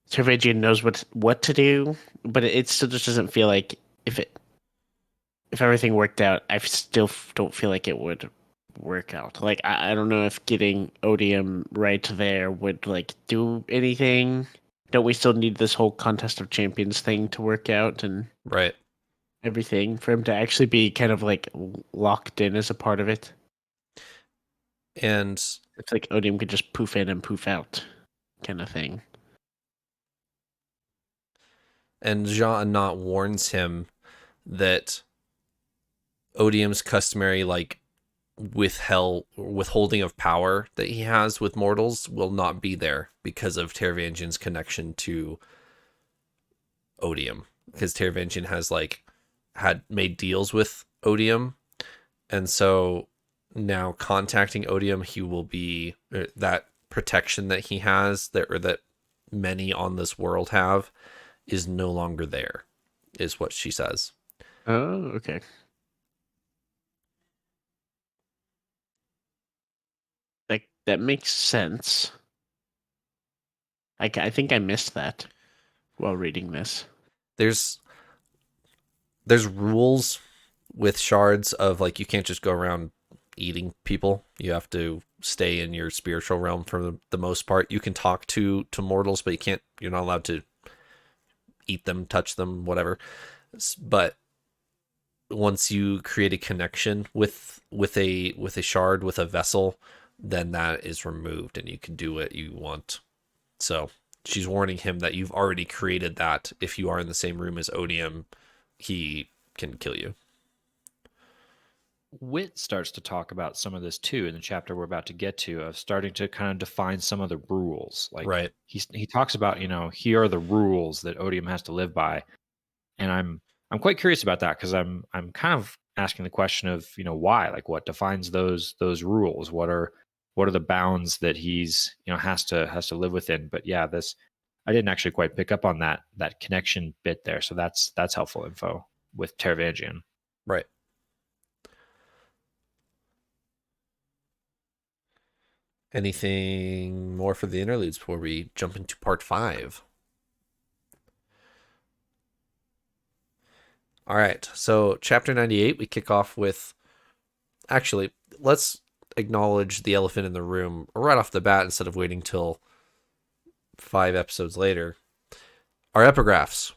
Taravangian knows what to do, but it still just doesn't feel like if everything worked out, I still don't feel like it would work out. Like I don't know if getting Odium right there would like do anything. Don't we still need this whole contest of champions thing to work out and Right. everything for him to actually be kind of like locked in as a part of it? And It's like Odium could just poof in and poof out kind of thing. And Jean Anat warns him that Odium's customary withholding of power that he has with mortals will not be there because of Taravangian's connection to Odium. Because Taravangian has had made deals with Odium, and so now contacting Odium, he will be that protection that he has that many on this world have is no longer there, is what she says. Oh, okay. That makes sense. I think I missed that while reading this. There's rules with shards of you can't just go around eating people. You have to stay in your spiritual realm for the most part. You can talk to mortals, but you're not allowed to eat them, touch them, whatever. But once you create a connection with a shard, with a vessel, then that is removed and you can do what you want. So she's warning him that you've already created that. If you are in the same room as Odium, he can kill you. Wit starts to talk about some of this too in the chapter we're about to get to, of starting to kind of define some of the rules. Right. He talks about, here are the rules that Odium has to live by. And I'm quite curious about that, because I'm kind of asking the question of, why? Like, what defines those rules? What are the bounds that he's has to live within? But yeah, I didn't actually quite pick up on that connection bit there. So that's helpful info with Taravangian. Right. Anything more for the interludes before we jump into part 5? All right. So chapter 98, we kick off with, actually, let's acknowledge the elephant in the room right off the bat instead of waiting till 5 episodes later. Our epigraphs.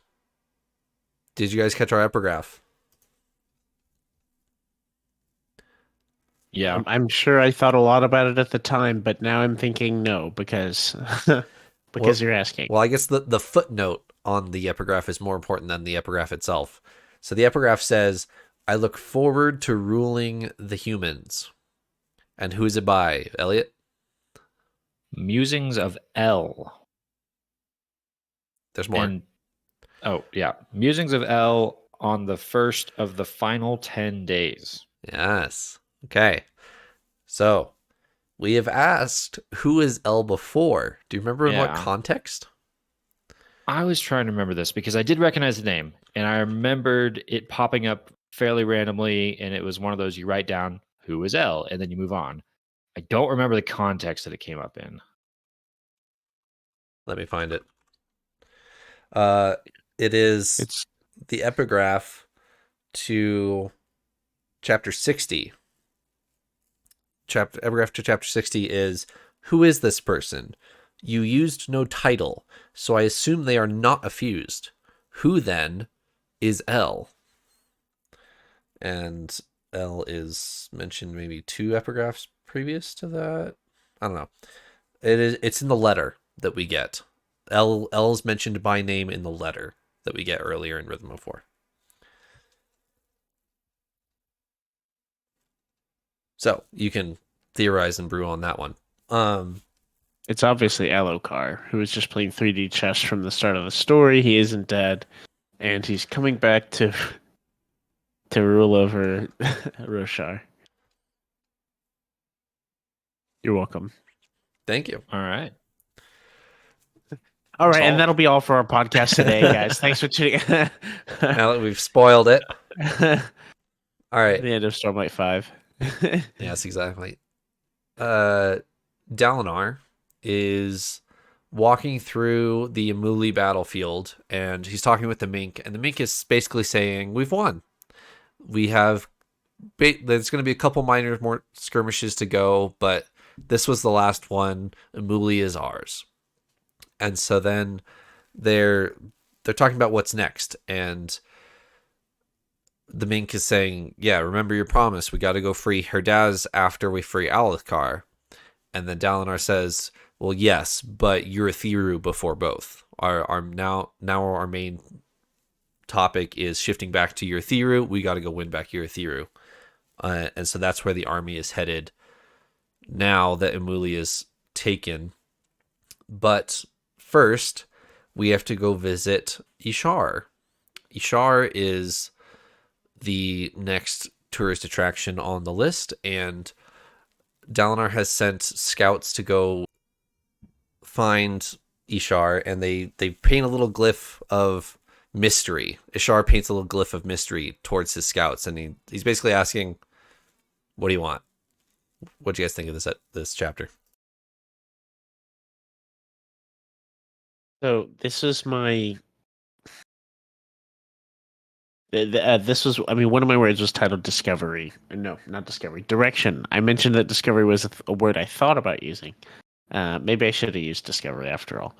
Did you guys catch our epigraph? Yeah. I'm sure I thought a lot about it at the time, but now I'm thinking no, because you're asking. Well, I guess the footnote on the epigraph is more important than the epigraph itself. So the epigraph says, "I look forward to ruling the humans." And who is it by, Elliot? Musings of El. There's more. And, oh, yeah. Musings of El on the first of the final 10 days. Yes. Okay. So we have asked, who is El before? Do you remember in what context? I was trying to remember this because I did recognize the name, and I remembered it popping up fairly randomly, and it was one of those you write down, who is El, and then you move on. I don't remember the context that it came up in. Let me find it. It's the epigraph to chapter 60. ever after chapter 60 is, who is this person? You used no title, so I assume they are not effused. Who then is L? And L is mentioned maybe 2 epigraphs previous to that. I don't know. It's in the letter that we get. L is mentioned by name in the letter that we get earlier in Rhythm of 4. So you can theorize and brew on that one. It's obviously Alucard, who was just playing 3D chess from the start of the story. He isn't dead, and he's coming back to rule over Roshar. You're welcome. Thank you. All right. All right, and that'll be all for our podcast today, guys. Thanks for tuning in. Now that we've spoiled it. All right. The end of Stormlight 5. Yes, exactly. Dalinar is walking through the Amuli battlefield, and he's talking with the mink, and the mink is basically saying, we've won. We have... There's going to be a couple more skirmishes to go, but this was the last one. Amuli is ours. And so then they're talking about what's next, and the mink is saying, yeah, remember your promise. We got to go free Herdaz after we free Alucard. And then Dalinar says, well, yes, but Urithiru before both. Now our main topic is shifting back to Urithiru. We got to go win back Urithiru. And so that's where the army is headed now that Amuli is taken. But first, we have to go visit Ishar. Ishar is the next tourist attraction on the list, and Dalinar has sent scouts to go find Ishar, and they paint a little glyph of mystery. Ishar paints a little glyph of mystery towards his scouts, and he's basically asking, what do you want? What do you guys think of this chapter? So this is my... this was, I mean, one of my words was titled discovery. No, not discovery. Direction. I mentioned that discovery was a word I thought about using. Maybe I should have used discovery after all.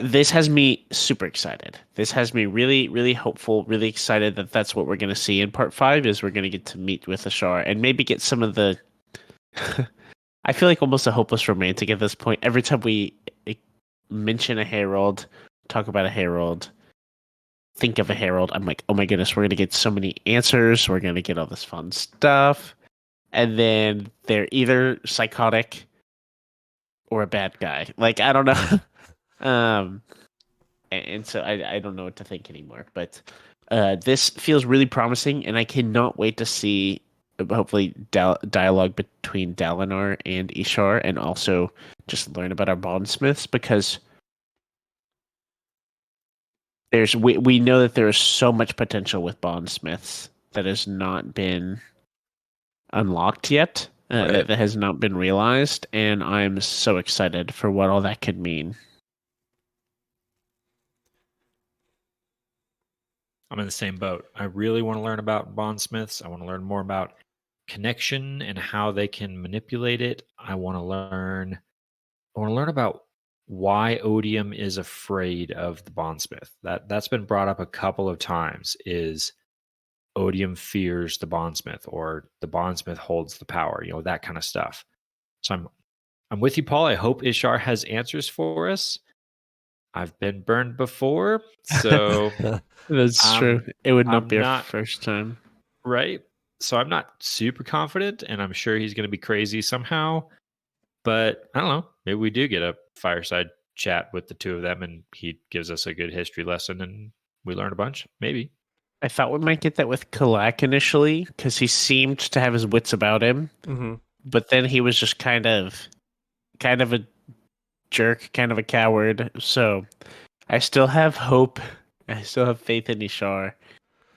This has me super excited. This has me really, really hopeful, really excited that that's what we're going to see in part 5 is we're going to get to meet with Ashar and maybe get some of the... I feel like almost a hopeless romantic at this point. Every time we mention a herald, talk about a herald, think of a herald, I'm like, oh my goodness, we're going to get so many answers. We're going to get all this fun stuff. And then they're either psychotic or a bad guy. Like, I don't know. And so I don't know what to think anymore. But this feels really promising, and I cannot wait to see hopefully dialogue between Dalinar and Ishar, and also just learn about our bondsmiths, because we know that there is so much potential with bondsmiths that has not been unlocked yet, Right. that has not been realized, and I'm so excited for what all that could mean. I'm in the same boat. I really want to learn about bondsmiths. I want to learn more about connection and how they can manipulate it. I want to learn about why Odium is afraid of the bondsmith. That's been brought up a couple of times, is Odium fears the bondsmith, or the bondsmith holds the power, that kind of stuff. So I'm with you, Paul. I hope Ishar has answers for us. I've been burned before, so That's true. It would not I'm be our not- first time. right? So I'm not super confident, and I'm sure he's going to be crazy somehow. But I don't know. Maybe we do get a fireside chat with the two of them, and he gives us a good history lesson, and we learn a bunch. Maybe. I thought we might get that with Kalak initially, because he seemed to have his wits about him, Mm-hmm. but then he was just kind of a jerk, kind of a coward. So I still have hope. I still have faith in Ishar.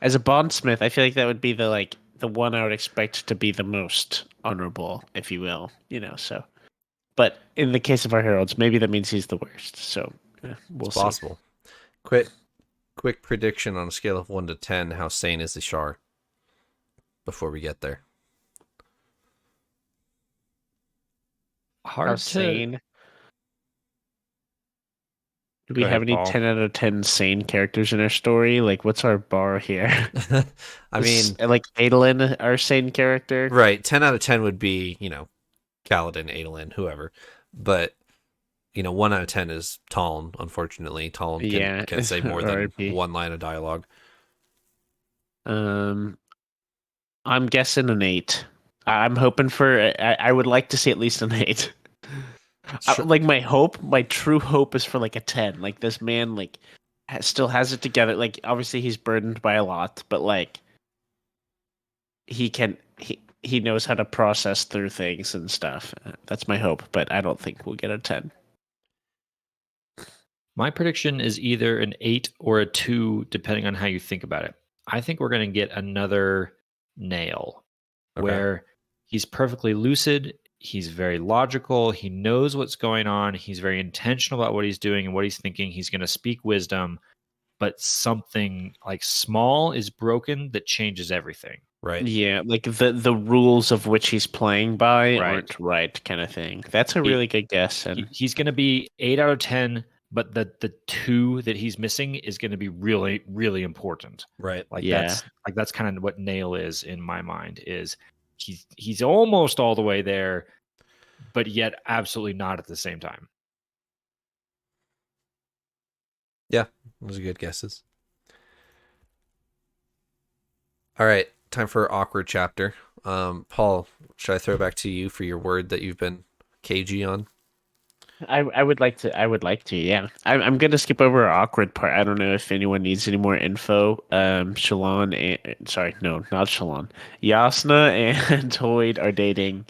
As a bondsmith, I feel like that would be the one I would expect to be the most honorable, if you will. So. But in the case of our heralds, maybe that means he's the worst. So we'll It's see. possible. Quick prediction on a scale of 1 to 10. How sane is Ishar? Before we get there. how Hard to sane. Do we go have ahead, any Paul. 10 out of 10 sane characters in our story? Like, what's our bar here? I mean, Like Adolin, our sane character? right, 10 out of 10 would be, Kaladin, Adolin, whoever. But, 1 out of 10 is Talon, unfortunately. Talon Yeah, can't say more than R.I.P. one line of dialogue. Um, I'm guessing an 8. I'm hoping for. I would like to see at least an 8. Sure. Like my true hope is for like a 10. Like this man, like still has it together. Like obviously he's burdened by a lot, but like he knows how to process through things and stuff. That's my hope, but I don't think we'll get a 10. My prediction is either an 8 or a 2, depending on how you think about it. I think we're going to get another nail Okay. where he's perfectly lucid. He's very logical. He knows what's going on. He's very intentional about what he's doing and what he's thinking. He's going to speak wisdom, but something like small is broken that changes everything. Right. Yeah, like the rules of which he's playing by Right. aren't right, kind of thing. That's a really good guess, and He's going to be 8 out of 10, but the 2 that he's missing is going to be really, really important. Right. yeah, That's kind of what nail is in my mind. Is he's almost all the way there, but yet absolutely not at the same time. Yeah, those are good guesses. All right, time for awkward chapter. Paul, should I throw back to you for your word that you've been cagey on? I would like to. I would like to. Yeah, I'm gonna skip over our awkward part. I don't know if anyone needs any more info. Shalon and sorry, no, not Shalon. Yasna and Toyd are dating,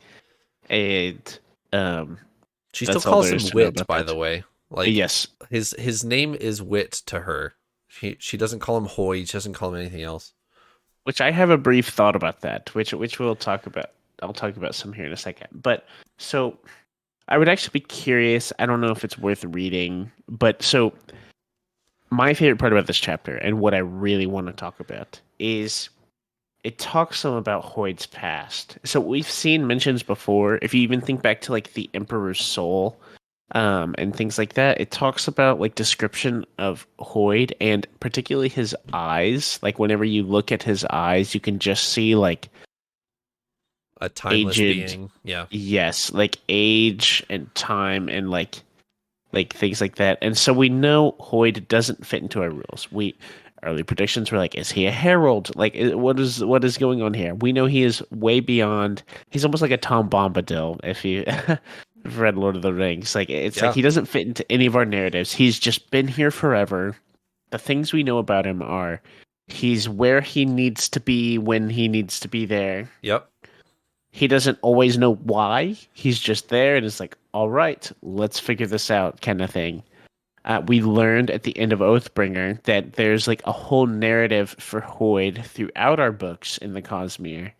and She still that's all calls there him is to know Wit, about by that. the way. Like Yes, his name is Wit to her. She doesn't call him Hoy. She doesn't call him anything else. which I have a brief thought about that, which we'll talk about. I'll talk about some here in a second. But so I would actually be curious. I don't know if it's worth reading, but so my favorite part about this chapter and what I really want to talk about is it talks some about Hoyd's past. So we've seen mentions before. If you even think back to like the Emperor's Soul, and things like that, it talks about like description of Hoyd and particularly his eyes. Like whenever you look at his eyes, you can just see like A timeless aged, being. Yeah. yes, like age and time and like things like that. And so we know Hoyd doesn't fit into our rules. We early predictions were like, is he a herald? Like, what is going on here? We know he is way beyond. He's almost like a Tom Bombadil. If you have read Lord of the Rings, like it's like Yeah. he doesn't fit into any of our narratives. He's just been here forever. The things we know about him are he's where he needs to be when he needs to be there. Yep. He doesn't always know why. He's just there and it's like, all right, let's figure this out, kind of thing. We learned at the end of Oathbringer that there's like a whole narrative for Hoyd throughout our books in the Cosmere,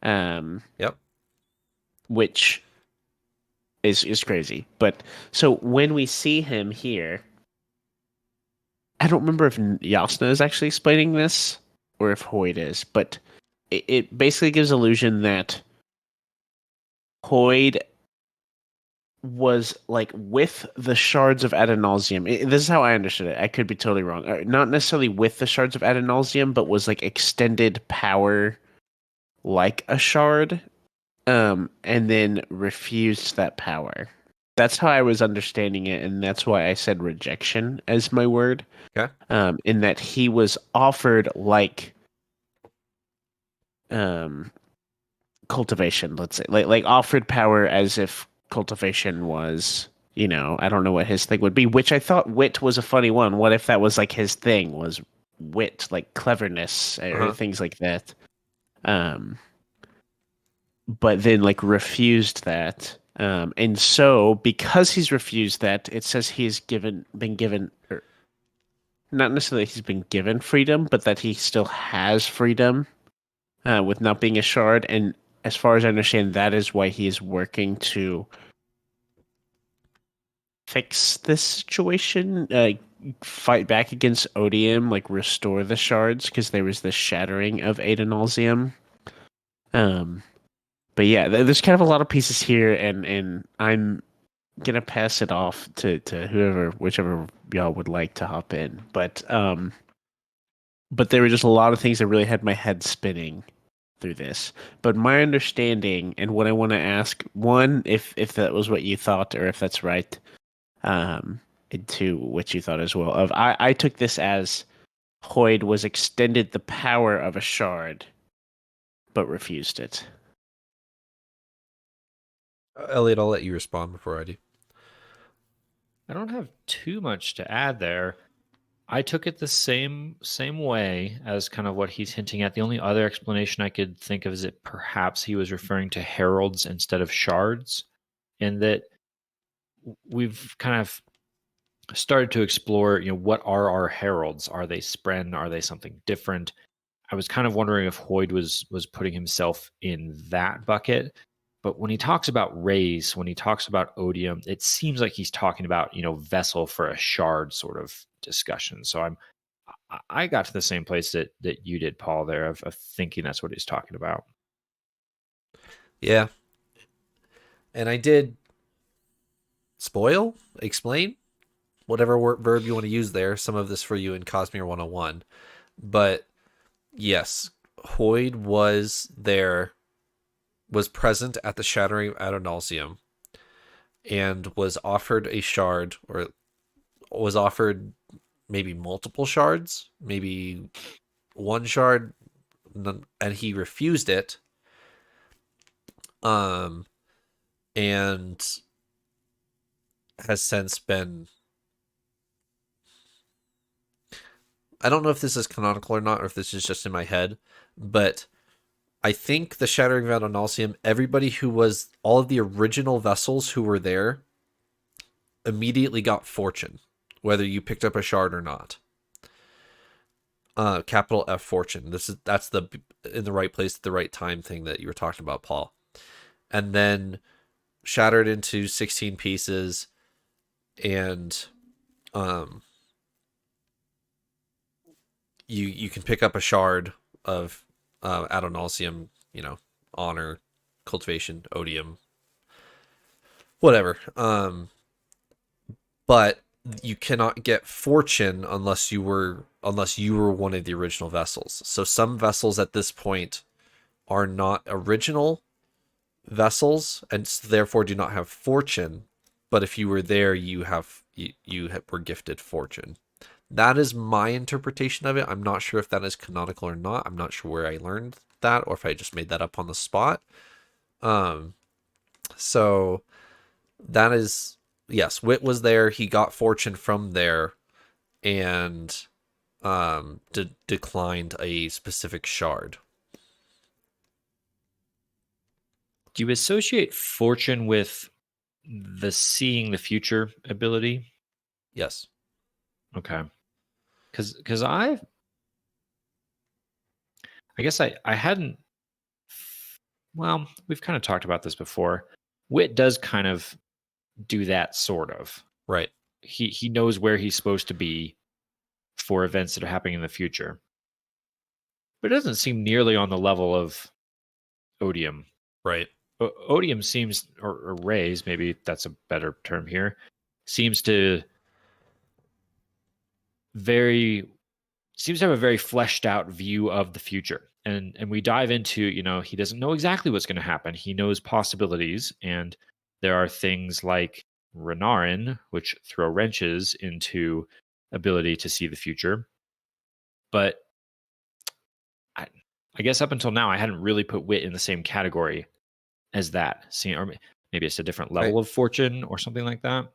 Yep. which is crazy. But so when we see him here, I don't remember if Yasna is actually explaining this or if Hoyd is, but it basically gives illusion that Hoyd was like with the shards of Adonalsium. This is how I understood it. I could be totally wrong. Not necessarily with the shards of Adonalsium, but was like extended power like a shard, and then refused that power. That's how I was understanding it, and that's why I said rejection as my word. Okay. In that he was offered like um cultivation, let's say. Like offered power as if cultivation was, I don't know what his thing would be, which I thought wit was a funny one. What if that was like his thing was wit, like cleverness or things like that? But then like refused that. And so because he's refused that, it says he's been given, or not necessarily he's been given freedom, but that he still has freedom with not being a shard. And as far as I understand, that is why he is working to fix this situation, fight back against Odium, like restore the shards, because there was this shattering of Adonalsium. But yeah, there's kind of a lot of pieces here, and I'm gonna pass it off to whoever, whichever y'all would like to hop in. But there were just a lot of things that really had my head spinning through this. But my understanding and what I want to ask, one, if that was what you thought or if that's right, and two, what you thought as well. I took this as Hoyd was extended the power of a shard, but refused it. Elliot, I'll let you respond before I do. I don't have too much to add there. I took it the same way as kind of what he's hinting at. The only other explanation I could think of is that perhaps he was referring to heralds instead of shards, and that we've kind of started to explore, what are our heralds? Are they spren? Are they something different? I was kind of wondering if Hoyd was putting himself in that bucket. But when he talks about rays, when he talks about odium, it seems like he's talking about, vessel for a shard sort of discussion. So I got to the same place that you did, Paul, there of thinking that's what he's talking about. Yeah. And I did explain, whatever verb you want to use there. Some of this for you in Cosmere 101. But yes, Hoyd was present at the Shattering of Adonalsium and was offered a shard, or was offered maybe multiple shards, maybe one shard, and he refused it. And has since been, I don't know if this is canonical or not, or if this is just in my head, but I think the Shattering of Adonalsium, everybody who was, all of the original vessels who were there immediately got fortune, whether you picked up a shard or not. Capital F fortune. That's the in the right place at the right time thing that you were talking about, Paul. And then shattered into 16 pieces, and you can pick up a shard of Adonalsium, honor, cultivation, odium, whatever. But you cannot get fortune unless you were one of the original vessels. So some vessels at this point are not original vessels, and therefore do not have fortune. But if you were there, you were gifted fortune. That is my interpretation of it. I'm not sure if that is canonical or not. I'm not sure where I learned that, or if I just made that up on the spot. So that is, yes, Wit was there. He got fortune from there, and declined a specific shard. Do you associate fortune with the seeing the future ability? Yes. Okay. Because I guess I hadn't. Well, we've kind of talked about this before. Wit does kind of do that, sort of. Right. He knows where he's supposed to be for events that are happening in the future, but it doesn't seem nearly on the level of odium. Right. Odium seems, or rays, maybe that's a better term here, seems to have a very fleshed out view of the future. And we dive into, he doesn't know exactly what's going to happen. He knows possibilities, and there are things like Renarin, which throw wrenches into ability to see the future. But I guess up until now, I hadn't really put Wit in the same category as that. See, or maybe it's a different level of fortune or something like that.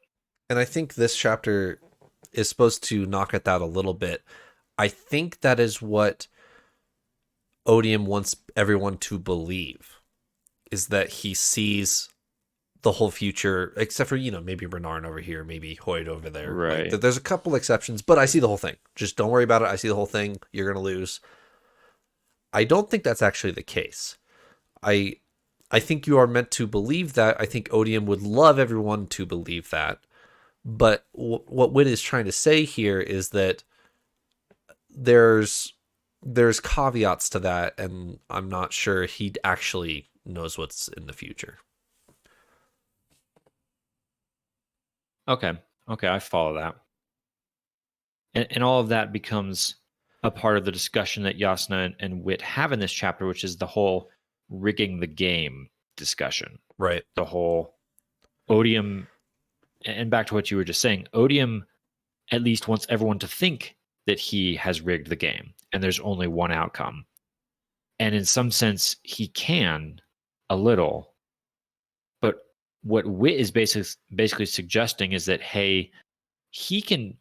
And I think this chapter is supposed to knock at that a little bit. I think that is what Odium wants everyone to believe, is that he sees the whole future, except for, maybe Renarin over here, maybe Hoyd over there. Right. Like, there's a couple exceptions, but I see the whole thing. Just don't worry about it. I see the whole thing. You're going to lose. I don't think that's actually the case. I think you are meant to believe that. I think Odium would love everyone to believe that. But what Wit is trying to say here is that there's caveats to that, and I'm not sure he'd actually knows what's in the future. Okay, I follow that. And all of that becomes a part of the discussion that Yasna and Wit have in this chapter, which is the whole rigging the game discussion. Right. The whole Odium, and back to what you were just saying, Odium at least wants everyone to think that he has rigged the game and there's only one outcome. And in some sense, he can a little. But what Wit is basically suggesting is that, hey, he can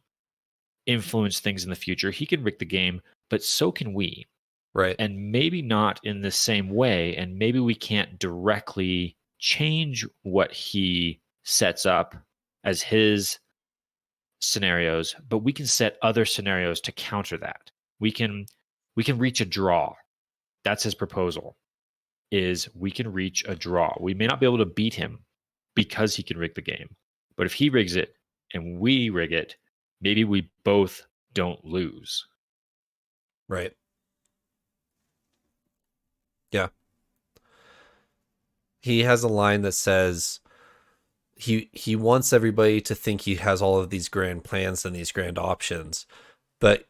influence things in the future. He can rig the game, but so can we. Right. And maybe not in the same way. And maybe we can't directly change what he sets up as his scenarios, but we can set other scenarios to counter that. We can reach a draw. That's his proposal. Is we can reach a draw. We may not be able to beat him because he can rig the game. But if he rigs it and we rig it, maybe we both don't lose. Right. Yeah. He has a line that says he wants everybody to think he has all of these grand plans and these grand options. But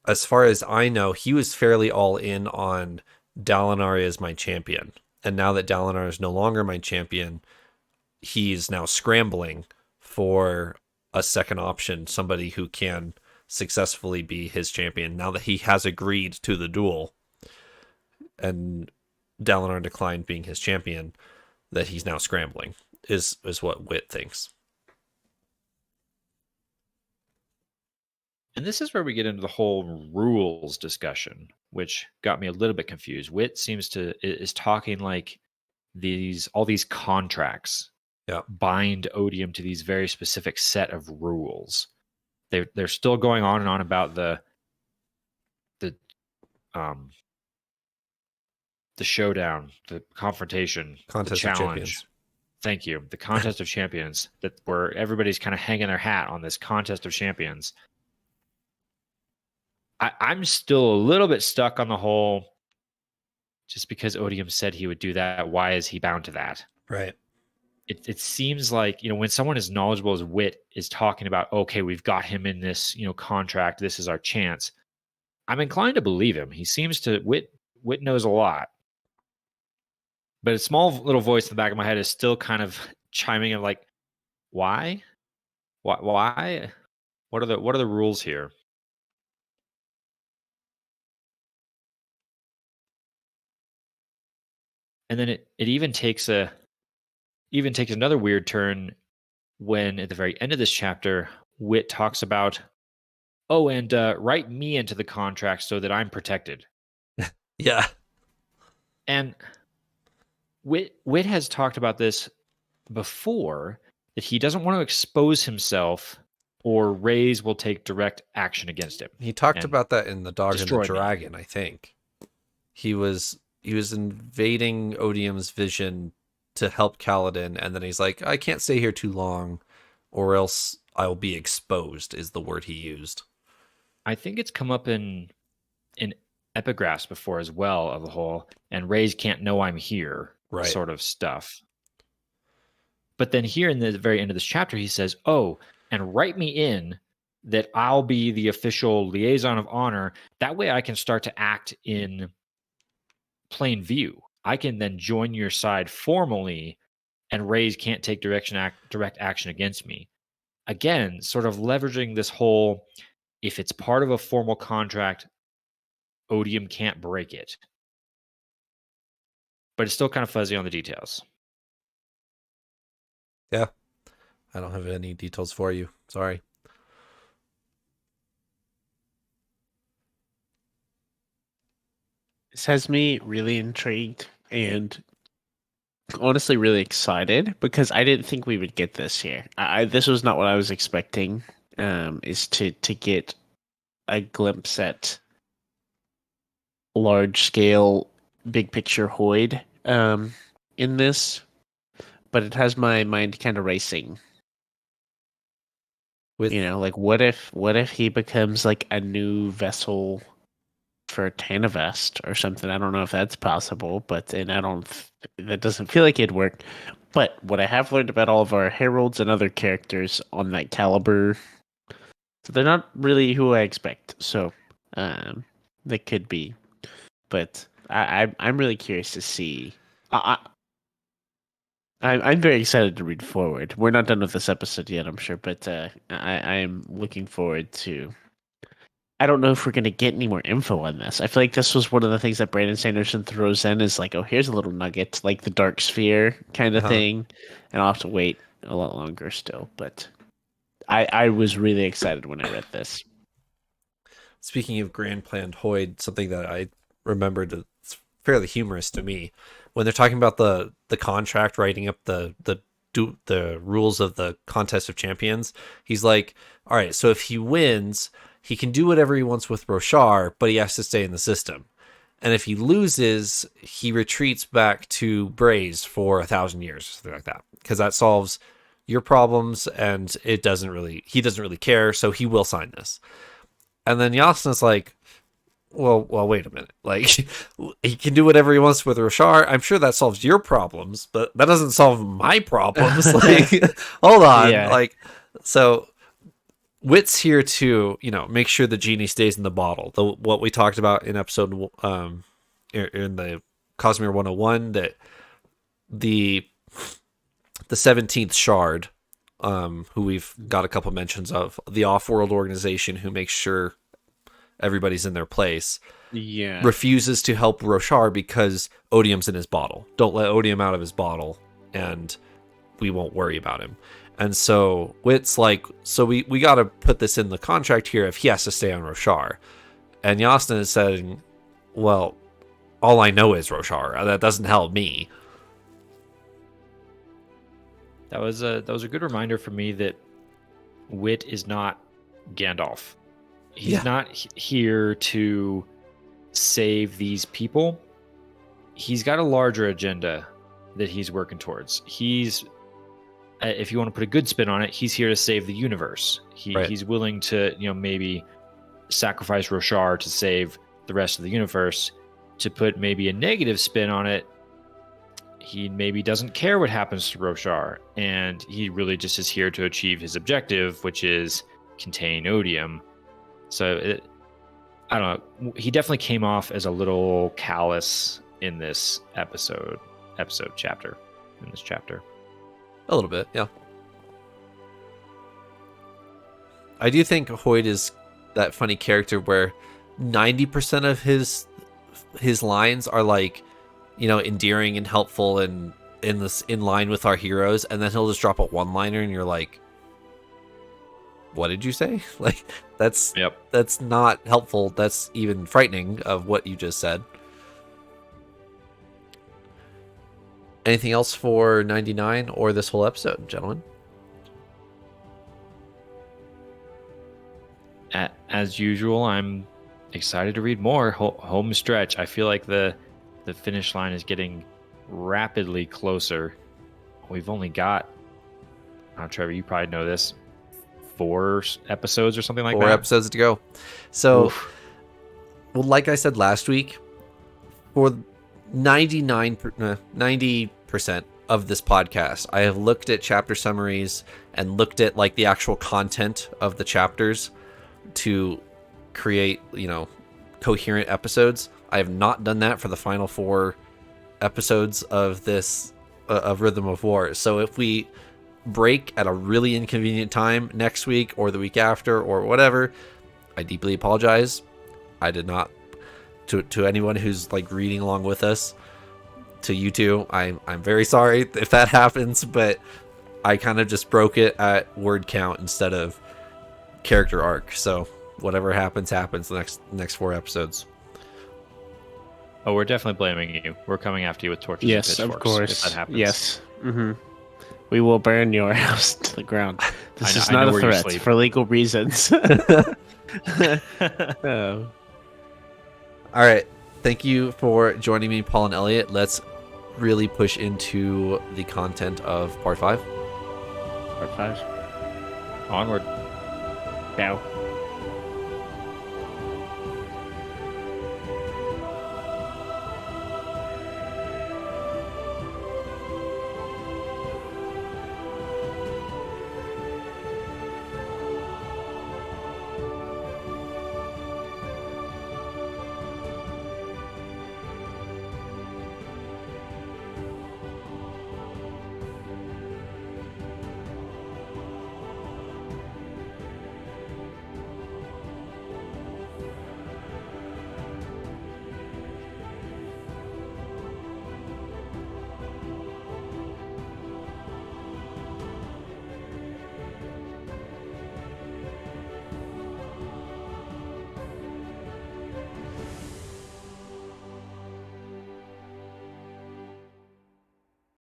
as far as I know, he was fairly all in on Dalinar as my champion. And now that Dalinar is no longer my champion, he's now scrambling for a second option, somebody who can successfully be his champion now that he has agreed to the duel and Dalinar declined being his champion, that he's now scrambling is what Wit thinks. And this is where we get into the whole rules discussion, which got me a little bit confused. Wit is talking like all these contracts bind Odium to these very specific set of rules. They're still going on and on about the showdown, the confrontation, Contest the of challenge. Champions. Thank you. The contest of champions, that where everybody's kind of hanging their hat on this contest of champions. I'm still a little bit stuck on the whole, just because Odium said he would do that, why is he bound to that? Right. It seems like, when someone as knowledgeable as Wit is talking about, okay, we've got him in this, contract, this is our chance. I'm inclined to believe him. He seems to, Wit knows a lot. But a small little voice in the back of my head is still kind of chiming in like, why? Why? What are the rules here? And then it even takes another weird turn when at the very end of this chapter, Wit talks about, oh, and write me into the contract so that I'm protected. Yeah. And Wit has talked about this before, that he doesn't want to expose himself or Raze will take direct action against him. He talked about that in The Dog and the Dragon, I think. He was invading Odium's vision to help Kaladin, and then he's like, I can't stay here too long or else I'll be exposed, is the word he used. I think it's come up in epigraphs before as well, of the whole, and Raze can't know I'm here, right, sort of stuff. But then here in the very end of this chapter, he says, oh, and write me in that I'll be the official liaison of honor. That way I can start to act in plain view. I can then join your side formally, and Raze can't take direct action against me. Again, sort of leveraging this whole, if it's part of a formal contract, Odium can't break it. But it's still kind of fuzzy on the details. Yeah. I don't have any details for you. Sorry. This has me really intrigued and honestly really excited, because I didn't think we would get this here. This was not what I was expecting, is to get a glimpse at large scale, big picture Hoid in this, but it has my mind kind of racing. Like what if he becomes like a new vessel for a Tanavest or something. I don't know if that's possible, but that doesn't feel like it'd work. But what I have learned about all of our heralds and other characters on that caliber, so they're not really who I expect. So they could be, but I'm really curious to see. I'm very excited to read forward. We're not done with this episode yet, I'm sure, but I am looking forward to. I don't know if we're going to get any more info on this. I feel like this was one of the things that Brandon Sanderson throws in is like, oh, here's a little nugget, like the Dark Sphere kind of thing. And I'll have to wait a lot longer still. But I was really excited when I read this. Speaking of Grand Plan Hoyd, something that I remembered that's fairly humorous to me, when they're talking about the contract, writing up the rules of the Contest of Champions, he's like, all right, so if he wins, he can do whatever he wants with Roshar, but he has to stay in the system. And if he loses, he retreats back to Braze for 1,000 years, something like that, because that solves your problems, and he doesn't really care, so he will sign this. And then Yasna's like, well, wait a minute. Like, he can do whatever he wants with Roshar. I'm sure that solves your problems, but that doesn't solve my problems. Like, hold on. Yeah. Like, so Wit's here to, make sure the genie stays in the bottle. What we talked about in episode, in the Cosmere 101, that the 17th Shard, who we've got a couple mentions of, the off-world organization who makes sure everybody's in their place, refuses to help Roshar because Odium's in his bottle. Don't let Odium out of his bottle, and we won't worry about him. And so Wit's like, so we got to put this in the contract here if he has to stay on Roshar. And Yasna is saying, well, all I know is Roshar. That doesn't help me. That was a good reminder for me that Wit is not Gandalf. He's not here to save these people. He's got a larger agenda that he's working towards. He's, if you want to put a good spin on it, he's here to save the universe. He's willing to, maybe sacrifice Roshar to save the rest of the universe. To put maybe a negative spin on it, he maybe doesn't care what happens to Roshar, and he really just is here to achieve his objective, which is contain Odium. So, I don't know. He definitely came off as a little callous in this episode chapter. In this chapter, a little bit, yeah. I do think Hoyd is that funny character where 90% of his lines are like, endearing and helpful and in line with our heroes, and then he'll just drop a one-liner, and you're like, what did you say? Like, that's not helpful. That's even frightening of what you just said. Anything else for 99 or this whole episode, gentlemen? As usual, I'm excited to read more. Home stretch. I feel like the finish line is getting rapidly closer. We've only got, Trevor, you probably know this, 4 episodes or something like that. 4 episodes to go. So, well, like I said last week, for 90% of this podcast, I have looked at chapter summaries and looked at like the actual content of the chapters to create, coherent episodes. I have not done that for the final 4 episodes of this of Rhythm of War. So if we break at a really inconvenient time next week or the week after or whatever, I deeply apologize. I did not, to anyone who's like reading along with us, to you two, I'm very sorry if that happens, but I kind of just broke it at word count instead of character arc. So whatever happens the next 4 episodes. Oh, we're definitely blaming you. We're coming after you with torches and pitchforks. Yes, of course. If that happens. Yes. Mm-hmm. We will burn your house to the ground. This is not a threat for legal reasons. Oh. All right. Thank you for joining me, Paul and Eliot. Let's really push into the content of Part 5. Part 5. Onward. Now.